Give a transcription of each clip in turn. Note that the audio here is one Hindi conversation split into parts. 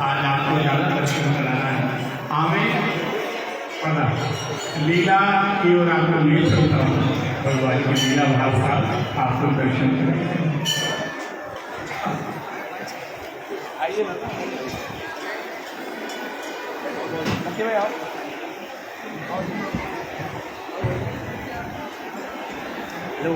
आज आपको ज़्यादा दर्शन कराना है। हमें पता लीला की ओर आपको ले चलता हूँ, भगवान की लीला भाव का आपको दर्शन करेंगे। आइए भाई आओ। हेलो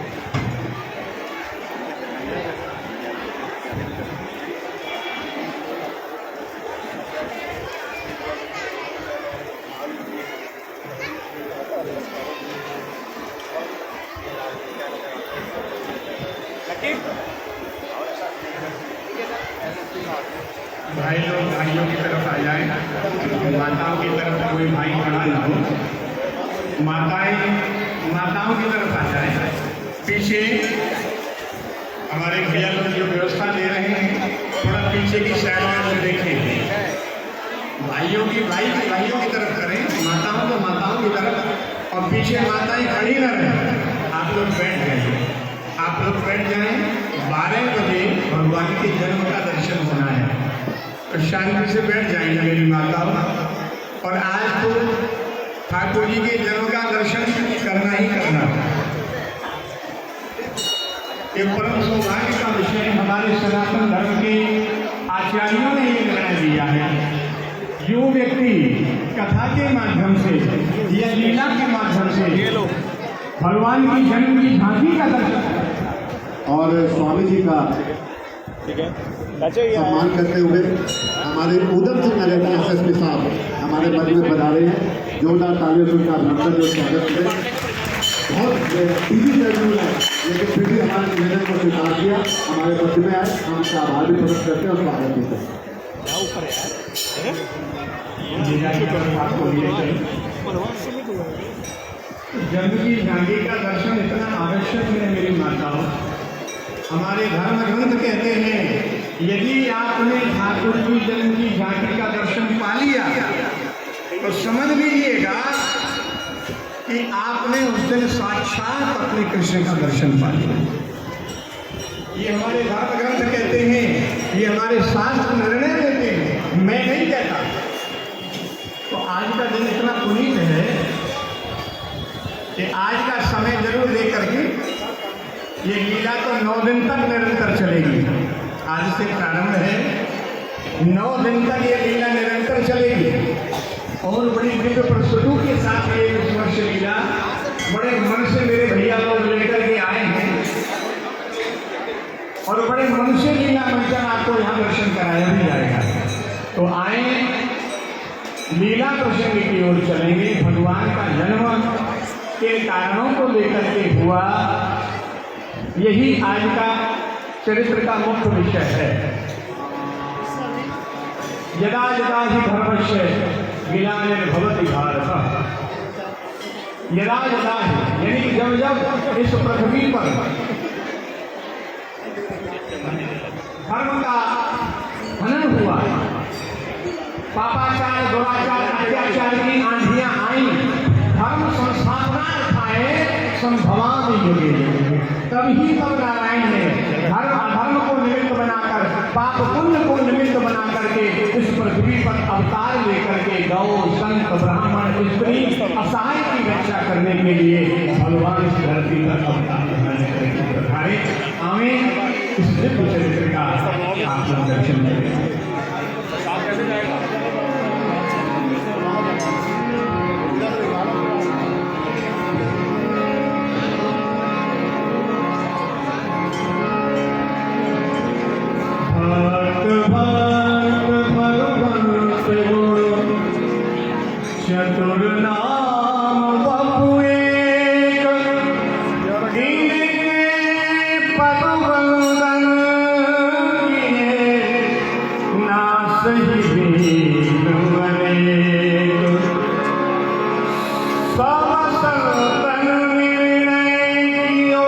भाई लोग भाइयों की तरफ आ जाए, माताओं की तरफ कोई भाई खड़ा ना हो। माताओं की तरफ आ जाए। पीछे हमारे भैया लोग जो व्यवस्था दे रहे हैं, थोड़ा पीछे की साइड में देखें। भाइयों की तरफ करें, माताओं को माताओं की तरफ, और पीछे माताएं खड़ी न रहें। आप लोग बैठ जाइए, आप लोग बैठ जाएं। 12 बजे भगवान के जन्म का दर्शन होना है, तो शांति से बैठ जाएंगे मेरी माताओं। और आज तो ठाकुर जी के जन्म का दर्शन करना ही करना है। ये परम सौभाग्य का विषय हमारे सनातन धर्म के आचार्यों ने ये निर्णय दिया है। जो व्यक्ति कथा के माध्यम से या लीला के माध्यम से भगवान की जन्म की झांकी का दर्शन और स्वामी जी का सम्मान करते हुए हमारे उधम सिंह नगर के एसएसपी साहब हमारे मध्य में बता रहे हैं। जोरदार तालियों से उनका अभिनंदन और स्वागत करें। बहुत बिजी शेड्यूल है, लेकिन फिर भी हमारे निवेदन को स्वीकार किया, हमारे मध्य में आए। हम उनका आभार भी प्रकट करते हैं और स्वागत भी करते हैं। जन्म की झांकी का दर्शन इतना आवश्यक है मेरी माताओं। हमारे धर्म ग्रंथ कहते हैं यदि आपने ठाकुर की जन्म की झांकी का दर्शन पा लिया तो समझ लीजिएगा कि आपने उस दिन साक्षात अपने कृष्ण का दर्शन पा लिया। ये हमारे धर्म ग्रंथ कहते हैं, ये हमारे शास्त्र निर्णय देते हैं, मैं नहीं कहता। तो आज का दिन इतना पुनीत है कि आज का समय जरूर लेकर के ये लीला तो 9 दिन तक निरंतर चलेगी। आज से प्रारंभ है, 9 दिन तक ये लीला निरंतर चलेगी। और बड़ी दिव्य प्रस्तुति के साथ ये इस वर्ष लीला बड़े मन से मेरे भैया लोग लेकर के आए हैं, और बड़े मन से लीला मंचन आपको यहाँ दर्शन कराया भी जाएगा। तो आए, लीला प्रसंग की ओर चलेंगे। भगवान का जन्म के कारणों को लेकर के हुआ, यही आज का चरित्र का मुख्य विषय है। यदा यदा ही धर्मस्य ग्लानिर्भवति भारत, यदा यदा ही यानी जब जब इस पृथ्वी पर धर्म का हनन हुआ, पापाचार दुराचार अत्याचार की आंधियां आई, धर्म संस्थापना उठाए संभवामि युगे, तभी तब नारायण ने धर्म अधर्म को निमित्त बनाकर, पाप पुण्य को निमित्त बना करके इस पृथ्वी पर अवतार लेकर के गौ संत ब्राह्मण स्त्री असहाय की रक्षा करने के लिए भगवान इस धरती पर अवतार पधारे। हमें इस दिव्य चरित्र का आप लोग दर्शन करें। चतुर नाम बपु एक, पद वंदन किए, नास ही वेद अनेक, सब संतन निर्णय कियो,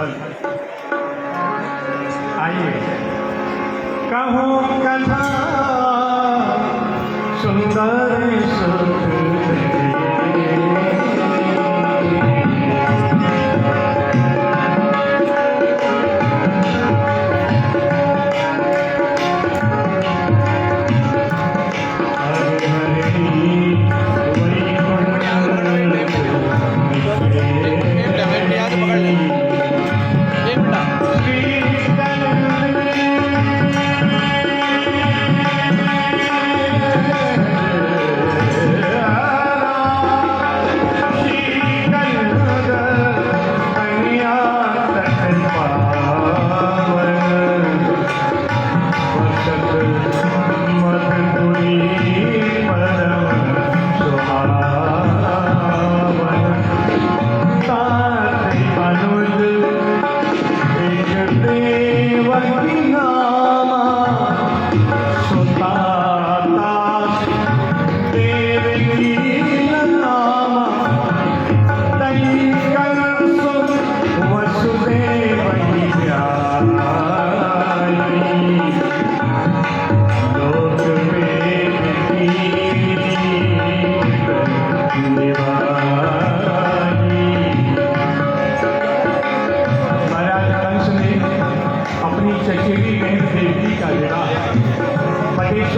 स्थल। आइए कहूँ कथा सुंदर सुख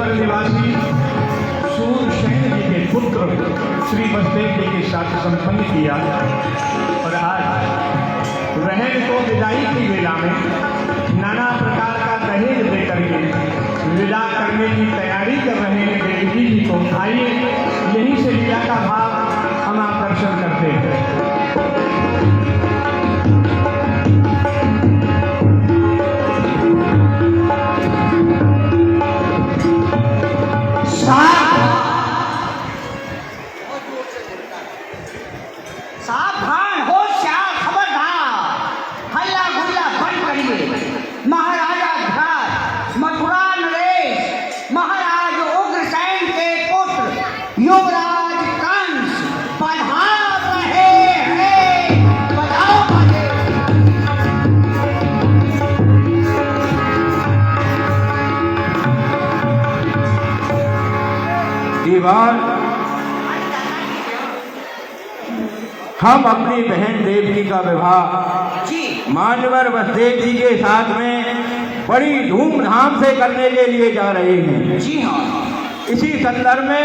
निवासी सूरसेन जी के पुत्र श्री वसुदेव जी के साथ संपन्न किया। और आज रहन को विदाई की वेला में नाना प्रकार का दहेज देकर के विदा करने की तैयारी कर रहे हैं देवी जी को। आइए यहीं से लीला का भाव हम आप दर्शन करते हैं। सावधान हो श्याम, खबरदार, हल्ला गुल्ला बंद करिए। महाराजा ध्रुव, मथुरा नरेश, महाराज उग्रसेन के पुत्र युवराज कंस पधार रहे हैं। बजाओ बाजे। हम अपनी बहन देवकी का विवाह जी मान्यवर वसुदेव जी के साथ में बड़ी धूमधाम से करने के लिए जा रहे हैं। जी हाँ, इसी संदर्भ में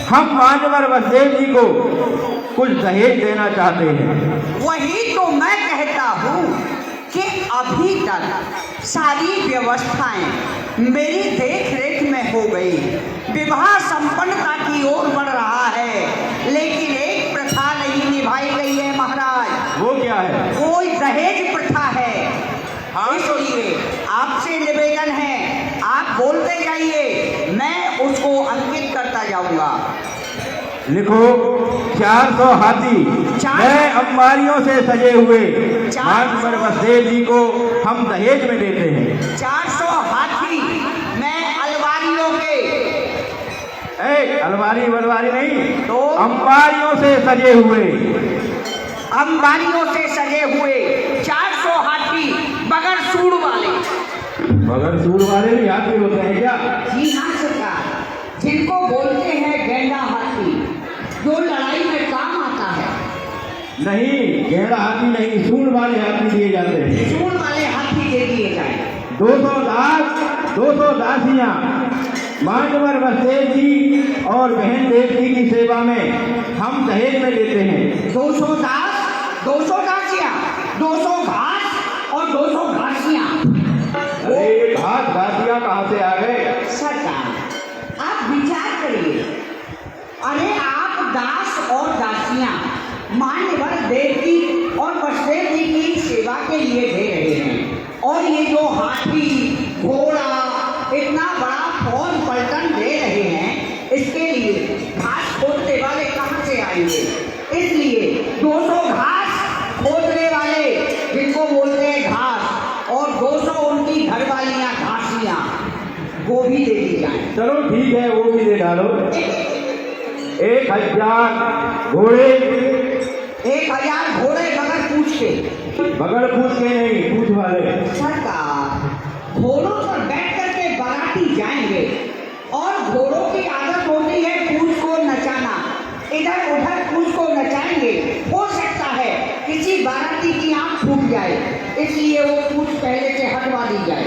हम मान्यवर वसुदेव जी को कुछ दहेज देना चाहते हैं। वही तो मैं कहता हूँ कि अभी तक सारी व्यवस्थाएं मेरी देख रेख में हो गई, विवाह संपन्नता की ओर बढ़ रहा है, लेकिन एक प्रथा नहीं निभाई गई है महाराज। वो क्या है? कोई दहेज प्रथा है। हाँ, इसलिए आपसे निवेदन है, आप बोलते जाइए, मैं उसको अंकित करता जाऊंगा। लिखो 400 हाथी नए अंबारियों से सजे हुए मान्यवर वसुदेव जी को हम दहेज में देते हैं। 400 हाथी मैं अलवारियों के, अलवारी बलवारी नहीं तो अंबारियों से सजे हुए, अंबारियों से सजे हुए 400 हाथी बगैर सूंड वाले। मगर सूर वाले भी हाथी होते हैं क्या? जी हाँ सरकार, जिनको बोलते हैं गेंडा हाथी, जो लड़ाई में काम आता है। नहीं, गेंडा हाथी नहीं, सूर वाले हाथी दिए जाते हैं। सूंड वाले हाथी दे दिए जाए। 200 दासियां मान्यवर वसुदेव जी और बहन देवकी की सेवा में हम दहेज में देते हैं। 200 दास, 200 दासियां, 200 घास और 200 घासियां। अरे घास घासियां कहाँ से आ गए? सरकार आप विचार करिए, अरे आप दास और दासियां मान्यवर देवकी और वसुदेव जी की सेवा के लिए दे रहे हैं, और ये जो हाथी घोड़ा इतना बड़ा फौज पलटन दे रहे हैं, इसके लिए घास खोदने वाले कहाँ से आएंगे? इसलिए 200 घास खोदने वाले, जिनको बोलते हैं घास, और 200 उनकी घरवालियां घासियां, वो भी दे दी जाए। चलो ठीक है, वो भी दे डालो। 1000 घोड़े, 1000 घोड़े बगैर पूछ के। बगड़ पूछ के नहीं, पूछ वाले। सरकार, घोड़ों पर बैठ करके बाराती जाएंगे और घोड़ों की आदत होती है पूंछ को नचाना, इधर उधर पूंछ को नचाएंगे। हो सकता है किसी बाराती की आंख फूट जाए, इसलिए वो पूंछ पहले से हटवा दी जाए।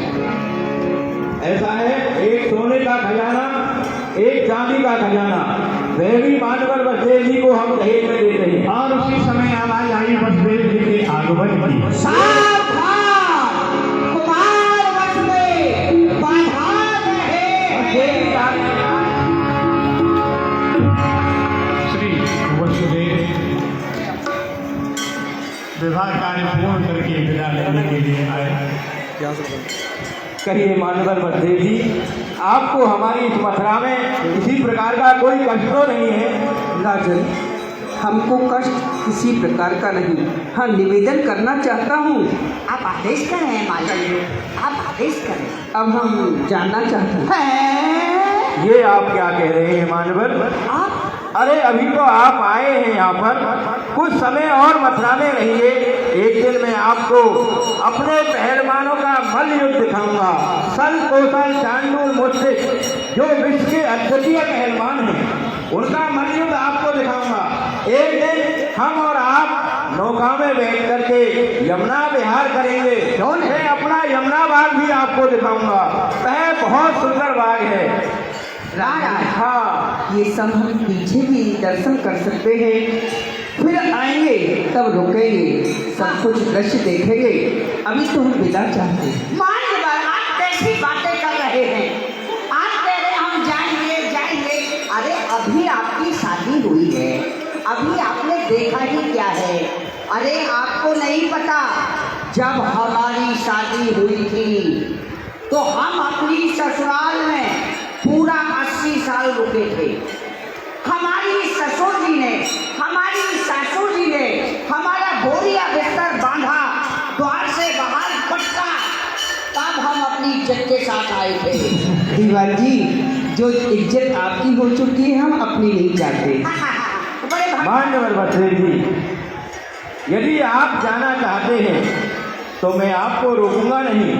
ऐसा है, एक सोने का खजाना, एक चांदी का खजाना, वह भी मानवर बसदेव जी को हम दहेज में देते हैं। और उसी समय आवाज आई बसदेव जी के आगमन की। सावधान, कुमार वश में बाधा रहे। श्री वसुदेव विवाह कार्य पूर्ण करके विदा लेने के लिए आए। कहिए मानवर बसदेव जी, आपको हमारी इस मथुरा में किसी प्रकार का कोई कष्ट तो नहीं है? राजन, हमको कष्ट किसी प्रकार का नहीं। हाँ, निवेदन करना चाहता हूँ। आप आदेश करें मालिक, आप आदेश करें। अब हम जानना चाहते हैं। हैं? ये आप क्या कह रहे हैं मानवर? आप अरे अभी तो आप आए हैं यहाँ पर, कुछ समय और मथुरा में रहिए। एक दिन मैं आपको अपने पहलवानों का मल्ल युद्ध दिखाऊंगा। सल कौशल चांडूल मुझसे जो विश्व के अद्वितीय पहलवान हैं, उनका मल्ल युद्ध आपको दिखाऊंगा। एक दिन हम और आप नौका में बैठ करके यमुना विहार करेंगे। मैं अपना यमुना बाग भी आपको दिखाऊंगा। वह बहुत सुंदर बाग है। राज, हाँ, ये सब हम पीछे भी दर्शन कर सकते हैं, फिर आएंगे तब रुकेंगे, सब कुछ दृश्य देखेंगे। अभी तो हम विदा चाहते हैं। मान्यवर, आप कैसी बातें कर रहे हैं? आप कह रहे हम जाएंगे जाएंगे। अरे अभी आपकी शादी हुई है, अभी आपने देखा ही क्या है? अरे आपको नहीं पता, जब हमारी शादी हुई थी तो हम अपनी ससुराल में पूरा 80 साल रुके थे। हमारी ससुर जी ने, हमारी सासू जी ने हमारा बोरिया बिस्तर बांधा, द्वार से बाहर पटका, तब हम अपनी इज्जत के साथ आए थे। दीवान जी, जो इज्जत आपकी हो चुकी है, हम अपनी नहीं चाहते। बड़े भाग- मान्यवर बसदेव जी, यदि आप जाना चाहते हैं तो मैं आपको रोकूंगा नहीं,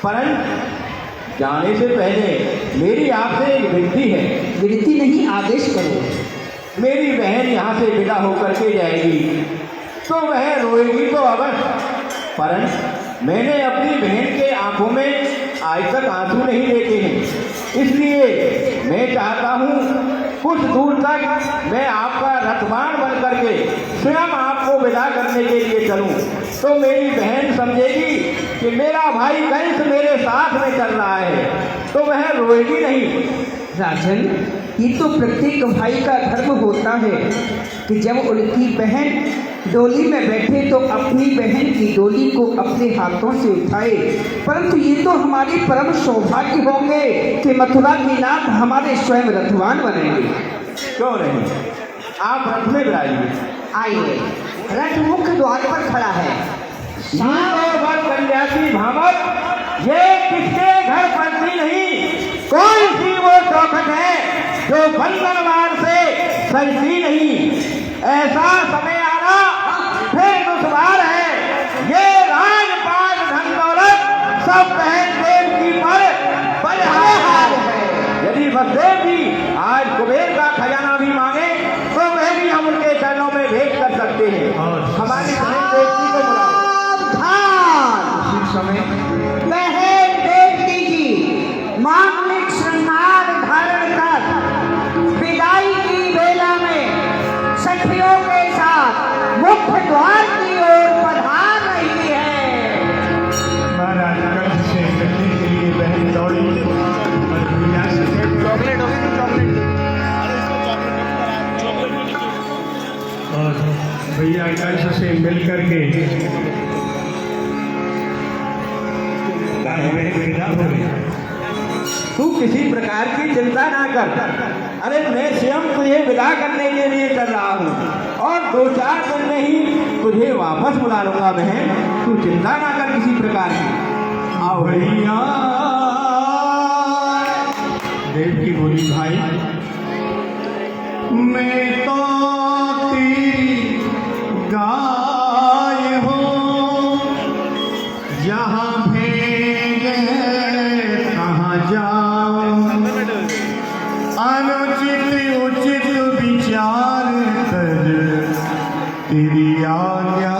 परंतु जाने से पहले मेरी आपसे एक विनती है। विनती नहीं, आदेश करो। मेरी बहन यहाँ से विदा होकर के जाएगी तो वह रोएगी तो अवश्य, परंतु मैंने अपनी बहन के आंखों में आज तक आंसू नहीं देखे हैं। इसलिए मैं चाहता हूँ कुछ दूर तक मैं आपका रथवान बन करके स्वयं आपको विदा करने के लिए चलूँ, तो मेरी बहन समझेगी कि मेरा भाई कंस मेरे साथ में चल रहा है, तो वह रोएगी नहीं। राजन, ये तो प्रत्येक भाई का धर्म होता है कि जब उनकी बहन डोली में बैठे तो अपनी बहन की डोली को अपने हाथों से उठाए। परंतु ये तो हमारी परम सौभाग्य होंगे कि मथुरा के नाथ हमारे स्वयं रथवान बनेंगे। क्यों नहीं, आप रथ में बिराजिए। आइए, रथ मुख्य द्वार पर खड़ा है। कन्यासी भामर, ये किसके घर पड़ती नहीं, कोई सी वो चौखट है जो बंधनवार से सजती नहीं। ऐसा समय आना फिर दुश्वार है, ये राजपाट धन दौलत सब बहन देव की पर बलिहार है। यदि बसदेव जी आज कुबेर का खजाना भी मांगे तो वह भी हम उनके चरणों में भेंट कर सकते हैं। हमारी बहन देवती को बुलाओ। सावधान, समय बहन देवती की मांगलिक श्रृंगार धारण कर विदाई की बेला में सखियों के साथ मुख्य द्वार की ओर पधार रही है। महाराज कंस से मिलने के लिए बहन दौड़ी और भैया से चॉकलेट होगी तो चॉकलेट। और भैया कंस से मिल करके विदा हो गई। तू किसी प्रकार की चिंता ना कर, अरे मैं स्वयं तुझे विदा करने के लिए चल रहा हूँ और 2-4 दिन में ही तुझे वापस बुला लूंगा बहन, तू चिंता ना कर किसी प्रकार की। आओ भैया देव की बोली, भाई मैं तो तेरी गाय हूँ, तेरी आज्ञा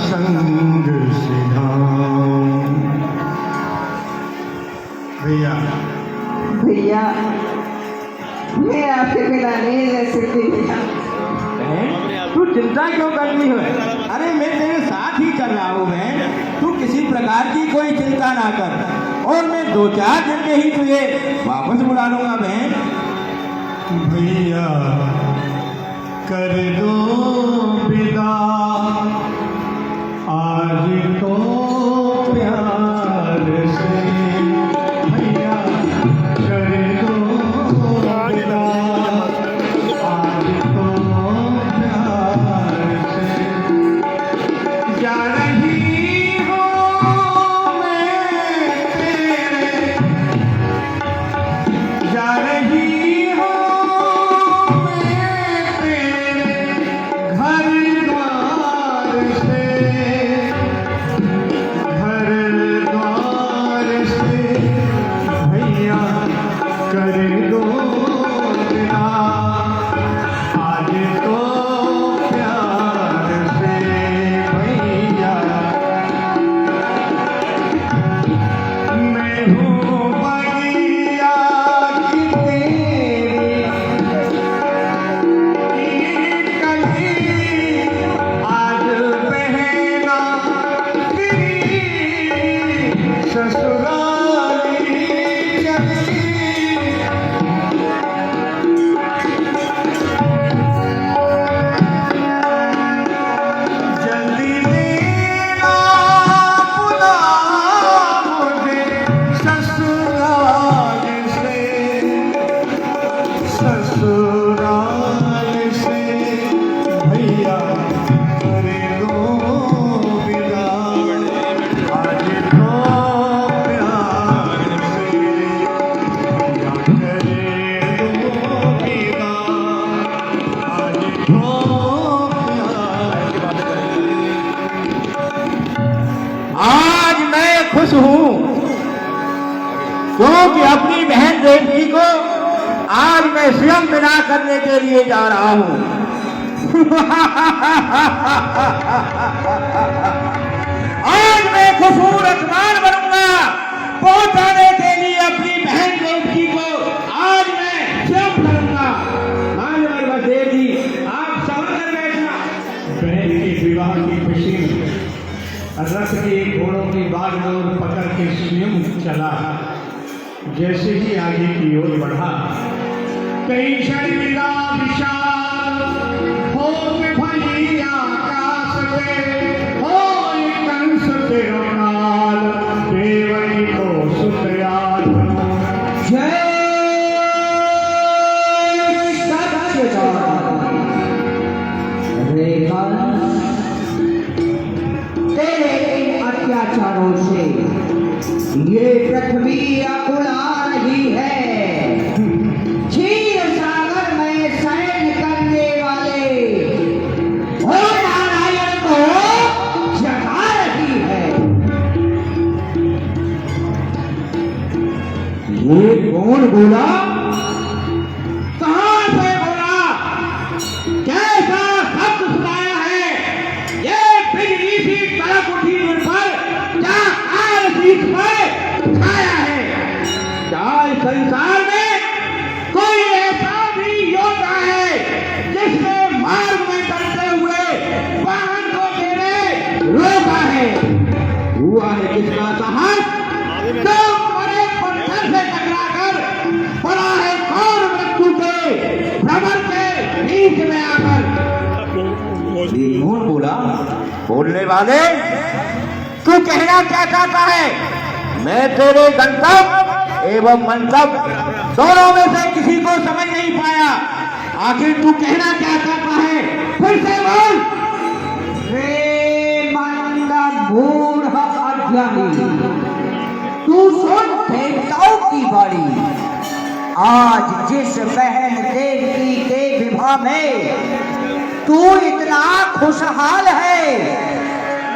संग सिधाऊं। भैया भैया मैं आपके बिना नहीं रह सकती भैया। बहन तू चिंता क्यों करती है? अरे मैं तेरे साथ ही चल रहा हूँ बहन, तू किसी प्रकार की कोई चिंता ना कर, और मैं 2-4 दिन में ही तुझे वापस बुला लूंगा बहन। भैया कर दो विदा आज तो प्यार से। भैया कर दो विदा आज तो प्यार से। जा रही हूँ मैं तेरे, जा रही कर दो विदा आज तो प्यार से। भैया मैं हूँ बगिया की तेरी कली आज बहना तेरी ससुराली चली। जल्दी लेना बुला मुझे ससुराल से, ससुराल से। भैया कर दो विदा आज तो प्यार से। भैया कर दो विदा आज तो आज मैं खुश हूँ क्योंकि अपनी बहन देवी को आज मैं स्वयं विदा करने के लिए जा रहा हूँ। आज मैं खुश हूँ, रखवार बनूंगा पहुंचाने के लिए अपनी बहन देवी को आज मैं स्वयं करूंगा। मान्यवर बसदेव जी आप सबर कर बैठना। बहन के विवाह की खुशी में रथ के घोड़ों की बागडोर पकड़ के स्वयं चला। जैसे ही आगे की ओर बढ़ा, कई क्षण मिला विशाल हो भई आकाश में, हो कंस के काल देवई को सुतयाल। जय सच्चिदानंद। रेखा तेरे इन अत्याचारों से ये पृथ्वी अकुला रही है। क्षीर सागर में शयन करने वाले वो नारायण को जगा रही है। ये कौन बोला? कहां से बोला? कैसा शब्द सुनाया है? ये बिजली सी कड़क उठी मुझ पर क्या काल पीठ पर छाया है? क्या इस संसार में कोई ऐसा भी योद्धा है जिसने मार्ग में चलते हुए वाहन को तेरे रोका है? हुआ है किसका साहस तो बड़े पत्थर से टकराकर पड़ा है कौन मृत्यु के भ्रमर के बीच में आकर? कौन बोला? बोलने वाले तू कहना क्या चाहता है? मैं तेरे गंतव्य एवं मंतव्य दोनों में से किसी को समझ नहीं पाया। आखिर तू कहना क्या चाहता है? फिर से बोल। रे मंद मूढ़ अज्ञानी, तू सुन देवताओं की बाणी। आज जिस बहन देवकी के विवाह में तू इतना खुशहाल है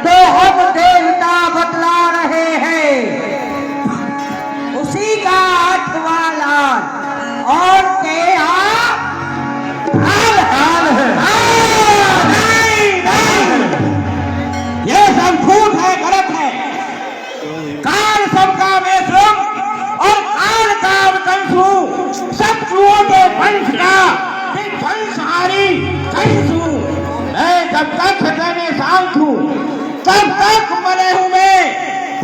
तो हम देवता बतला रहे हैं उसी का 8वां लाल और तेरा हाल हाल है। नहीं,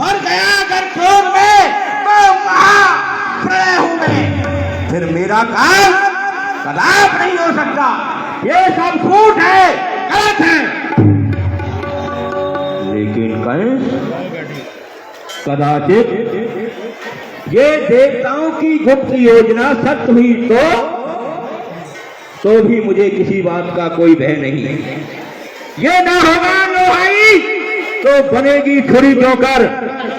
मर गया अगर क्रोध में तो महाप्रलय हूं मैं, फिर मेरा काम कदाप नहीं हो सकता। ये सब झूठ है, गलत है। लेकिन कंस, कदाचित ये देवताओं की गुप्त योजना सत्य हुई तो भी मुझे किसी बात का कोई भय नहीं। ये ना होगा लोहाई तो बनेगी छुरी जोकर,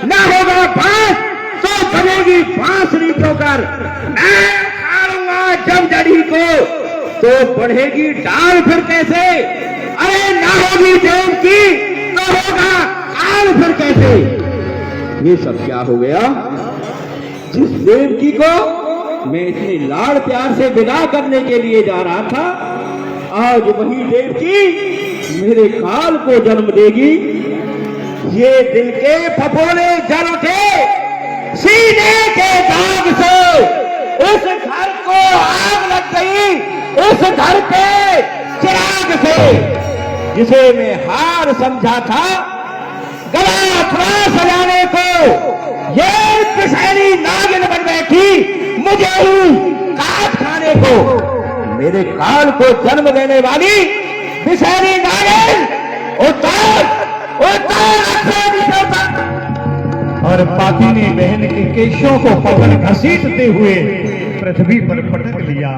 ना होगा बांस तो बनेगी बांसुरी जोकर। मैं उखाड़ूंगा जब जड़ी को तो बढ़ेगी डाल फिर कैसे। अरे ना होगी देव की तो होगा काल फिर कैसे। ये सब क्या हो गया? जिस देवकी को मैं इतने लाड़ प्यार से विदा करने के लिए जा रहा था, आज वही देवकी मेरे काल को जन्म देगी। ये दिल के फफोले जल उठे सीने के दाग से, इस घर को आग लग गई, इस घर पे चिराग से। जिसे मैं हार समझा था गला थोड़ा सजाने को, ये पिसैनी नागिन बन बैठी मुझे ही काट खाने को। मेरे काल को जन्म देने वाली पिसैनी नागिन, उतार और पातिनी बहन के केशों को पकड़ घसीटते हुए पृथ्वी पर पटक लिया,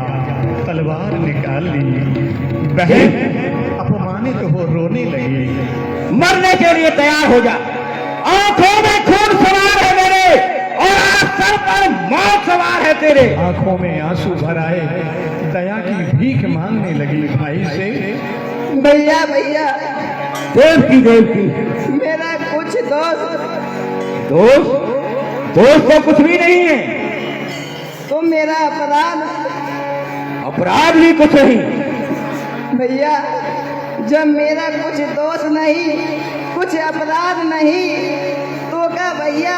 तलवार निकाल ली। बहन अपमानित हो रोने लगी। मरने के लिए तैयार हो जा। आंखों में खून सवार है मेरे और आज सर पर मौत सवार है तेरे। आंखों में आंसू भर आए, दया की भीख मांगने लगी भाई से। भैया भैया, देव की मेरा कुछ दोस्त तो कुछ भी नहीं है। तो मेरा अपराध भी कुछ नहीं। भैया, जब मेरा कुछ दोष नहीं, कुछ अपराध नहीं, तो क्या भैया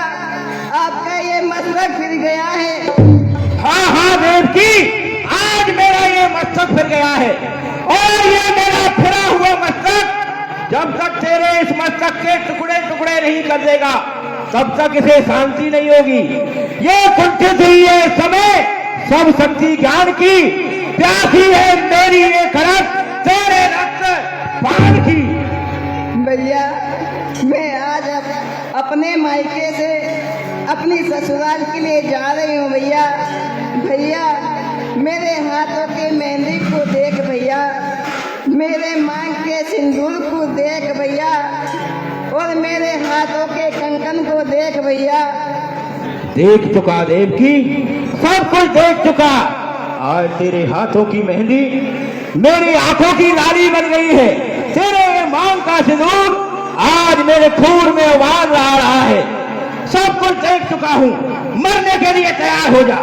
आपका ये मस्तक फिर गया है। हाँ देवकी, आज मेरा ये मस्तक फिर गया है। और ये मेरा फिरा हुआ मस्तक जब तक तेरे इस मस्तक के टुकड़े टुकड़े नहीं कर देगा, तब तक इसे शांति नहीं होगी। ये कुंठित हुई है समय सब शक्ति ज्ञान की, प्यासी है मेरी ये खड़क तेरे रक्त पान की। भैया, मैं आज अपने मायके से अपनी ससुराल के लिए जा रही हूँ। भैया भैया, मेरे हाथों के मेहंदी को देख भैया, मेरे मांग के सिंदूर को देख भैया, और मेरे हाथों के कंकन को देख भैया। देख चुका देवकी, सब कुछ देख चुका। आज तेरे हाथों की मेहंदी मेरी आंखों की लाली बन गई है। तेरे मांग का सिंदूर आज मेरे खून में उबाल रहा है। सब कुछ देख चुका हूँ, मरने के लिए तैयार हो जा।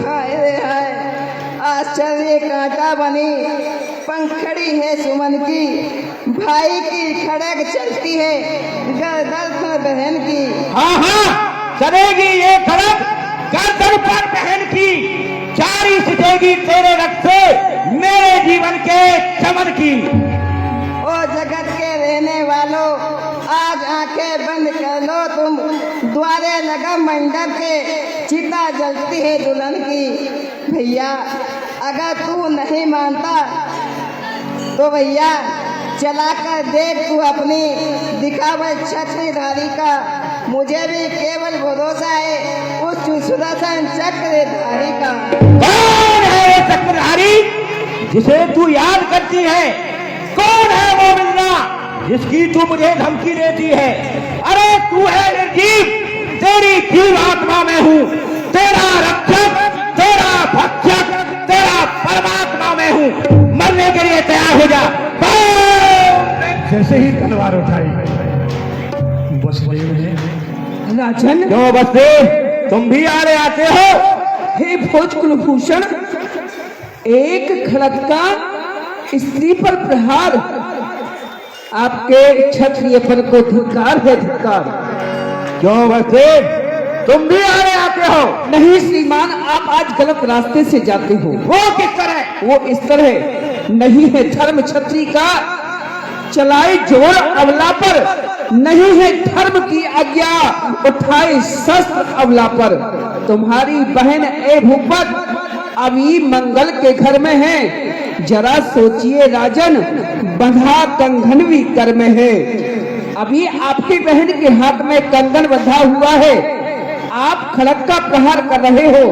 हाय रे हाय, आश्चर्य कांटा बनी पंखड़ी है सुमन की, भाई की खड़क चलती है गर्दन पर बहन की। हाँ चलेगी ये खड़क गर्दन पर बहन की, जारी सिंचेगी तेरे रक्त से मेरे जीवन के चमन की। ओ जगत के रहने वालों, आज आंखें बंद कर लो तुम, द्वारे लगा मंडप के चिता जलती है दुल्हन की। भैया, अगर तू नहीं मानता तो भैया चला कर देख तू अपनी दिखावट छत्रधारी का। मुझे भी केवल भरोसा है उस सुदर्शन चक्रधारी का। कौन है ये चक्रधारी जिसे तू याद करती है? कौन है वो मिलना जिसकी तू मुझे धमकी देती है? अरे तू है निर्जीव, तेरी जीव आत्मा में हूँ, तेरा रक्षक, तेरा भक्षक, तेरा परमात्मा में हूँ। मरने के लिए तैयार हो जा। जैसे ही तलवार उठाई, वसुदेव ने, राजन, क्यों वसुदेव, तुम भी आने आते हो? हे भोज कुलभूषण, एक खड़क का स्त्री पर प्रहार, आपके क्षत्रिय पर को धिक्कार है, धिक्कार। क्यों वसुदेव, तुम भी आने आते हो? नहीं श्रीमान, आप आज गलत रास्ते से जाते हो। वो किस तरह? वो इस तरह नहीं है। धर्म क्षत्रिय का चलाए जोर अबला पर, नहीं है धर्म की आज्ञा, उठाए शस्त्र अबला पर। तुम्हारी बहन ए भूपत अभी मंगल के घर में है, जरा सोचिए राजन, बंधा कंगन भी कर में है। अभी आपकी बहन के हाथ में कंगन बंधा हुआ है, आप खड़क का प्रहार कर रहे हो,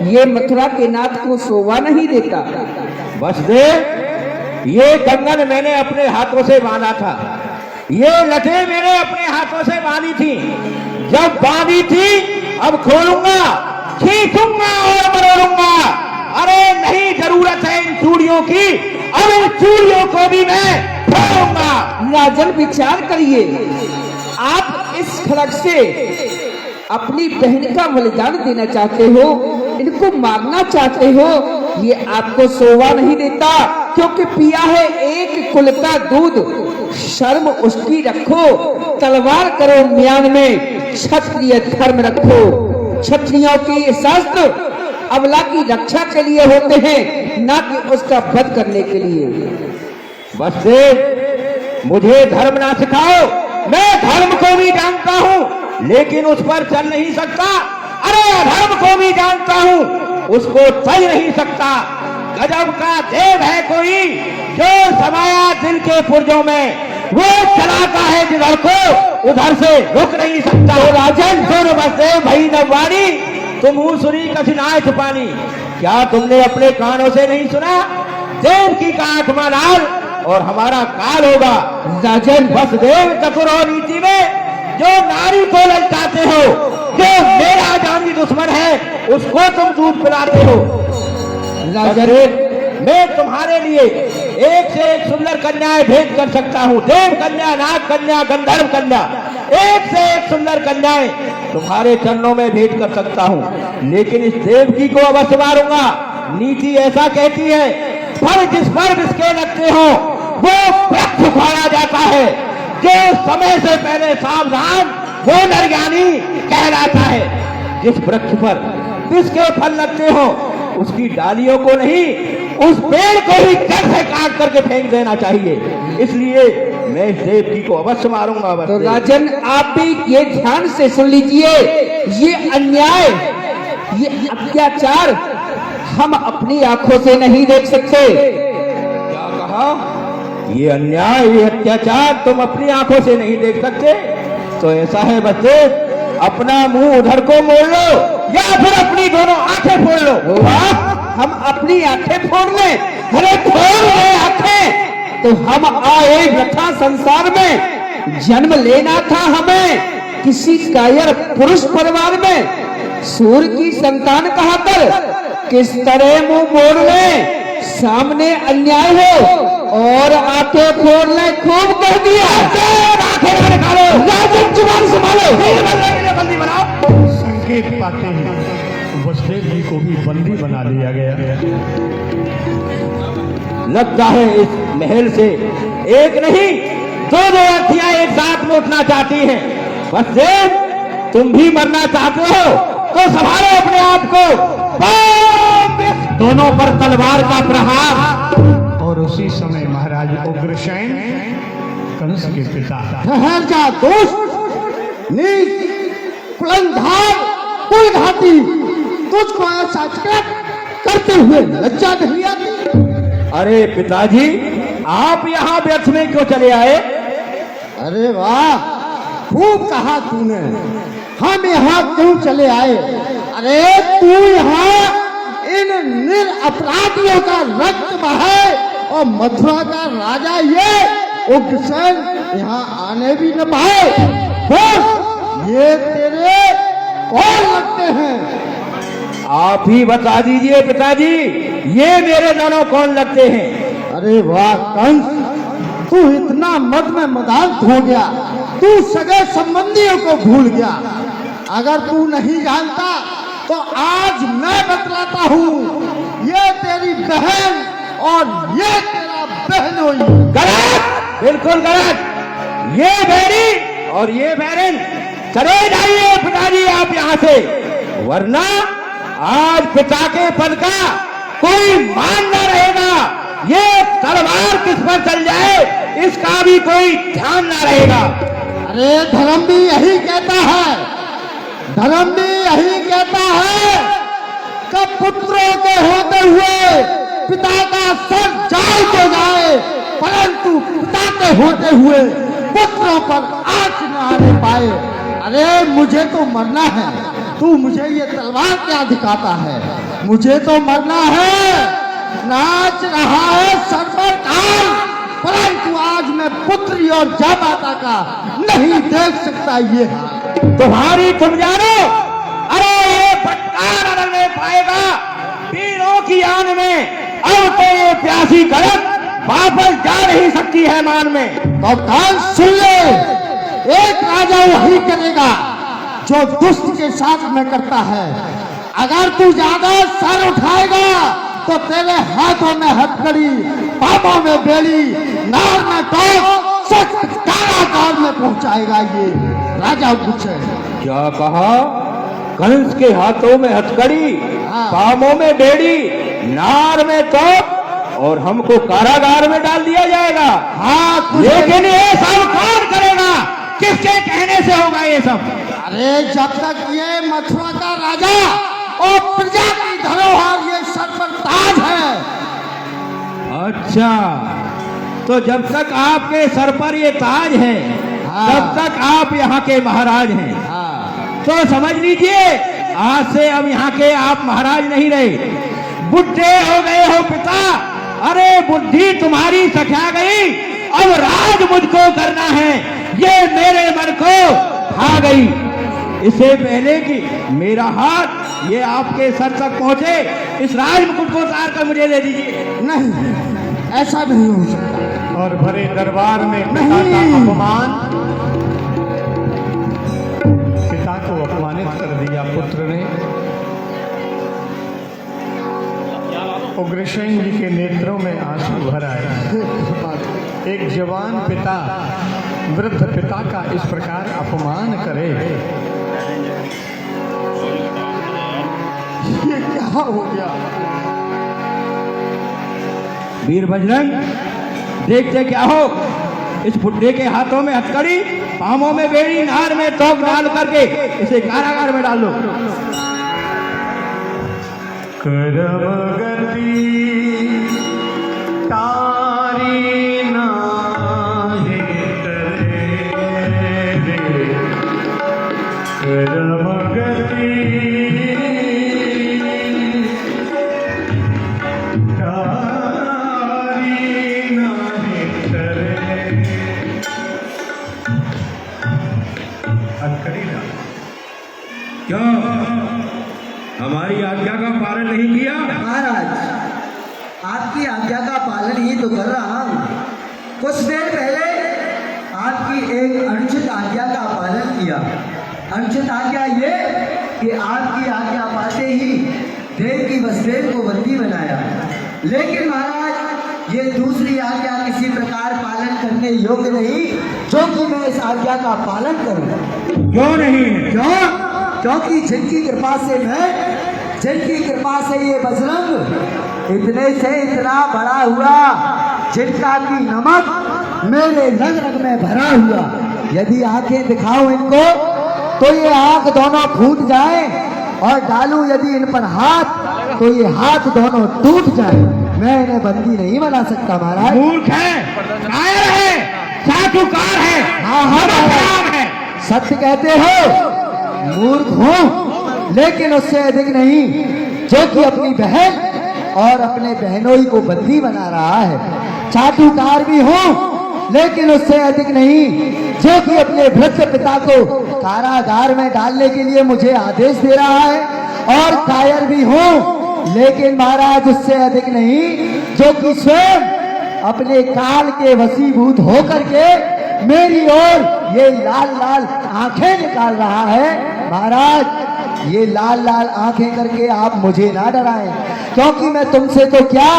ये मथुरा के नाथ को शोभा नहीं देता। वसुदेव, ये कंगन मैंने अपने हाथों से बांधा था, ये लठे मैंने अपने हाथों से बांधी थी। जब बांधी थी अब खोलूंगा, खींचूंगा और मरोड़ूंगा। अरे नहीं जरूरत है इन चूड़ियों की, अब इन चूड़ियों को भी मैं फोड़ूंगा। राजन विचार करिए, आप इस खड़क से अपनी बहन का बलिदान देना चाहते हो, इनको मारना चाहते हो, ये आपको शोभा नहीं देता, क्योंकि पिया है एक कुल का दूध। शर्म उसकी रखो, तलवार करो म्यान में, क्षत्रिय धर्म रखो। क्षत्रियों के शास्त्र अबला की रक्षा के लिए होते हैं, ना कि उसका वध करने के लिए। वसुदेव, मुझे धर्म ना सिखाओ, मैं धर्म को भी जानता हूँ लेकिन उस पर चल नहीं सकता। अरे अधर्म को भी जानता हूँ, उसको चल नहीं सकता। गजब का देव है कोई जो समाया दिल के पुर्जों में, वो चलाता है जिधर को उधर से रुक नहीं सकता। तो राजन सुन वसुदेव भई नवानी, तुम हूँ सुनी कठिनाई छुपानी। क्या तुमने अपने कानों से नहीं सुना, देव की का आठवां लाल और हमारा काल होगा। राजन वसुदेव चतुर और नीति में जो नारी को ललचाते हो, जो मेरा जानी दुश्मन है उसको तुम दूध पिलाते हो। राजन, मैं तुम्हारे लिए एक से एक सुंदर कन्याएं भेंट कर सकता हूँ। देव कन्या, नाग कन्या, गंधर्व कन्या, एक से एक सुंदर कन्याएं तुम्हारे चरणों में भेंट कर सकता हूँ, लेकिन इस देवकी को अवश्य मारूंगा। नीति ऐसा कहती है, फल जिस पर जिसके लगते हो वो वृक्ष उखाड़ा जाता है। जो समय से पहले सावधान वो नरज्ञानी कहलाता है। जिस वृक्ष पर जिसके फल लगते हो उसकी डालियों को नहीं, उस पेड़ को ही जड़ से काट करके फेंक देना चाहिए। इसलिए मैं इस देवकी को अवश्य मारूंगा। तो राजन, आप भी ये ध्यान से सुन लीजिए, ये अन्याय, ये अत्याचार हम अपनी आंखों से नहीं देख सकते। क्या कहा? ये अन्याय, ये अत्याचार तुम अपनी आंखों से नहीं देख सकते? तो ऐसा है बच्चे, अपना मुंह उधर को मोड़ लो या फिर अपनी दोनों आंखें फोड़ लो। हम अपनी आंखें फोड़ लें? अरे फोड़ ले आंखें, तो हम आए वृथा संसार में, जन्म लेना था हमें किसी कायर पुरुष परिवार में। सूर्य की संतान कहकर किस तरह मुंह मोड़ ले, सामने अन्याय हो और आंखें फोड़ ले, खूब कह दिया। आंखें निकालो, राजन जुबान संभालो, बंदी बनाओ। संकेत पाते हैं वसुदेव जी को भी बंदी बना लिया गया। लगता है इस महल से एक नहीं दो अर्थियां एक साथ लौटना चाहती हैं। वसुदेव, तुम भी मरना चाहते हो तो संभालो अपने आप को। दोनों पर तलवार का प्रहार। और उसी समय महाराज उग्रसेन कंस के पिता ठहर जा दोस्त, नीच, कुलंधार, कुलघाती, तुझको ऐसा करते हुए लज्जा नहीं आती? अरे पिताजी, आप यहाँ व्यर्थ में क्यों चले आए? अरे वाह, खूब कहा तूने। हम यहाँ क्यों चले आए? अरे तू यहाँ इन निरपराधियों का रक्त बहाए और मथुरा का राजा ये उग्रसेन यहाँ आने भी न पाए। बस ये तेरे कौन लगते हैं? आप ही बता दीजिए पिताजी, ये मेरे दोनों कौन लगते हैं? अरे वाह कंस, तू इतना मद में मदांत हो गया, तू सगे संबंधियों को भूल गया। अगर तू नहीं जानता तो आज मैं बतलाता हूँ, ये तेरी बहन और ये तेरा बहनोई। गलत, बिल्कुल गलत। ये बहनी और ये बहन, चले जाइए पिताजी आप यहाँ से, वरना आज पिता के पद का कोई मान न रहेगा। ये तलवार किस पर चल जाए इसका भी कोई ध्यान ना रहेगा। अरे धर्म भी यही कहता है, धर्म भी यही कहता है कि पुत्रों के होते हुए पिता का सर जाए तो जाए, परंतु पिता के होते हुए पुत्रों पर आंच न आने पाए। अरे मुझे तो मरना है, तू मुझे ये तलवार क्या दिखाता है? मुझे तो मरना है। नाच रहा है सर पर ताल, परंतु आज मैं पुत्री और जामाता का नहीं देख सकता ये हाथ। तुम्हारी तुम जानो, अरे ये फटकार अगर नहीं पाएगा तीनों की आन में, अब तो ये प्यासी गलत वापस जा नहीं सकती है मान में। तो कान सुन ले, एक राजा वही करेगा जो दुष्ट के साथ में करता है। अगर तू ज्यादा सर उठाएगा तो तेरे हाथों में हथकड़ी, पापों में बेड़ी, नार में टोक, सख्त कारागार में पहुंचाएगा ये राजा पूछे। क्या कहा? कंस के हाथों में हथकड़ी, हाँ। पामों में बेड़ी, नार में तोप और हमको कारागार में डाल दिया जाएगा। हाँ, लेकिन ये सब कौन करेगा? किसके कहने से होगा ये सब? अरे जब तक ये मथुरा का राजा और प्रजा की धरोहर ये सर पर ताज है। अच्छा, तो जब तक आपके सर पर ये ताज है, हाँ। तब तक आप यहाँ के महाराज हैं। हाँ। तो समझ लीजिए आज से अब यहाँ के आप महाराज नहीं रहे, बुढ़े हो गए हो पिता। अरे बुद्धि तुम्हारी सखा गई, अब राज मुझको करना है, ये मेरे मन को खा गई। इससे पहले कि मेरा हाथ ये आपके सर तक पहुंचे, इस राज मुकुट को उतार कर मुझे दे दीजिए। नहीं, ऐसा नहीं हो सकता। और भरे दरबार में पिता का अपमान, पिता को अपमानित कर दिया पुत्र ने। उग्रसेन जी के नेत्रों में आंसू भर आए। एक जवान पिता वृद्ध पिता का इस प्रकार अपमान करे, ये क्या हो गया? वीर बजरंग, देखते क्या हो, इस बुड्ढे के हाथों में हथकड़ी, पामों में बेड़ी, नार में तोप डाल करके इसे कारागार में डाल लो। करम गति तारी नाहि तरे, करम गति क्या हमारी आज्ञा का पालन नहीं किया? महाराज, आपकी आज्ञा का पालन ही तो कर रहा हूँ। कुछ देर पहले आपकी एक अनुचित आज्ञा का पालन किया। अनुचित आज्ञा ये कि आपकी आज्ञा पाते ही देव की वसुदेव को बंदी बनाया। लेकिन महाराज, ये दूसरी आज्ञा किसी प्रकार पालन करने योग्य नहीं, जो कि मैं इस आज्ञा का पालन करूँ। क्यों नहीं? क्यों? क्योंकि जिनकी कृपा से मैं, जिनकी कृपा से ये बजरंग इतने से इतना बड़ा हुआ, जिनका की नमक मेरे रग रग में भरा हुआ, यदि आंखें दिखाऊं इनको तो ये आंख दोनों फूट जाए, और डालूं यदि इन पर हाथ तो ये हाथ दोनों टूट जाए। मैं इन्हें बंदी नहीं बना सकता महाराज। मूर्ख है, कायर है, चाटुकार है, हाँ हाँ खराब है। सत्य कहते हो, मूर्ख हूँ लेकिन उससे अधिक नहीं, जो कि अपनी बहन और अपने बहनोई को बंदी बना रहा है। चाटुकार भी हूँ लेकिन उससे अधिक नहीं, जो कि अपने वृद्ध पिता को कारागार में डालने के लिए मुझे आदेश दे रहा है। और कायर भी हूँ लेकिन महाराज उससे अधिक नहीं, जो कि स्वयं अपने काल के वशीभूत होकर के मेरी ओर ये लाल लाल आंखें निकाल रहा है। महाराज, ये लाल लाल आंखें करके आप मुझे ना डराएं, क्योंकि मैं तुमसे तो क्या,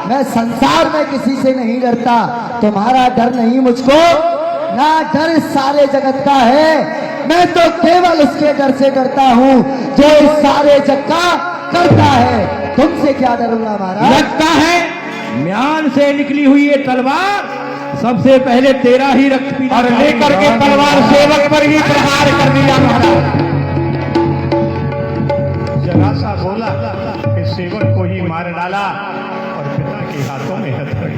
मैं संसार में किसी से नहीं डरता। तुम्हारा डर नहीं मुझको, ना डर इस सारे जगत का है। मैं तो केवल उसके डर से डरता हूँ जो इस सारे जग का करता है। तुमसे क्या डरूंगा महाराज? लगता है म्यान से निकली हुई ये तलवार सबसे पहले तेरा ही रक्त पीना और लेकर के तलवार सेवक पर ही प्रहार कर दिया महाराज। जरा सा बोला कि सेवक को ही मार डाला और पिता के हाथों में हथकड़ी।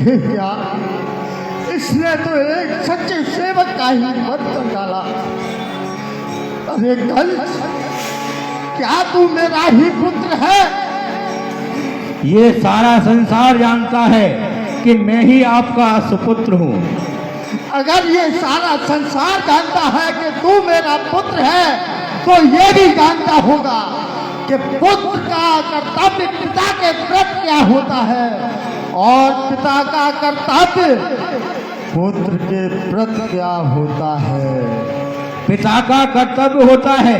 ये क्या, इसने तो एक सच्चे सेवक का ही वध कर डाला। अरे कंस, क्या तू मेरा ही पुत्र है? ये सारा संसार जानता है कि मैं ही आपका सुपुत्र हूँ। अगर ये सारा संसार जानता है कि तू मेरा पुत्र है, तो ये भी जानता होगा कि पुत्र का कर्तव्य पिता के प्रति क्या होता है और पिता का कर्तव्य पुत्र के प्रति क्या होता है। पिता का कर्तव्य होता है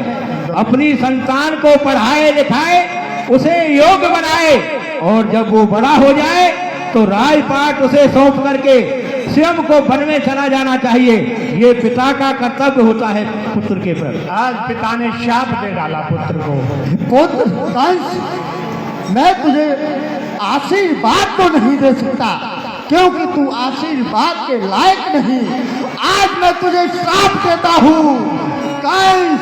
अपनी संतान को पढ़ाए लिखाए, उसे योग्य बनाए, और जब वो बड़ा हो जाए तो राजपाट उसे सौंप करके स्वयं को वन में चला जाना चाहिए। ये पिता का कर्तव्य होता है पुत्र के प्रति। आज पिता ने शाप दे डाला पुत्र को। पुत्र कंस, मैं तुझे आशीर्वाद तो नहीं दे सकता क्योंकि तू आशीर्वाद के लायक नहीं। आज मैं तुझे श्राप देता हूँ कंस,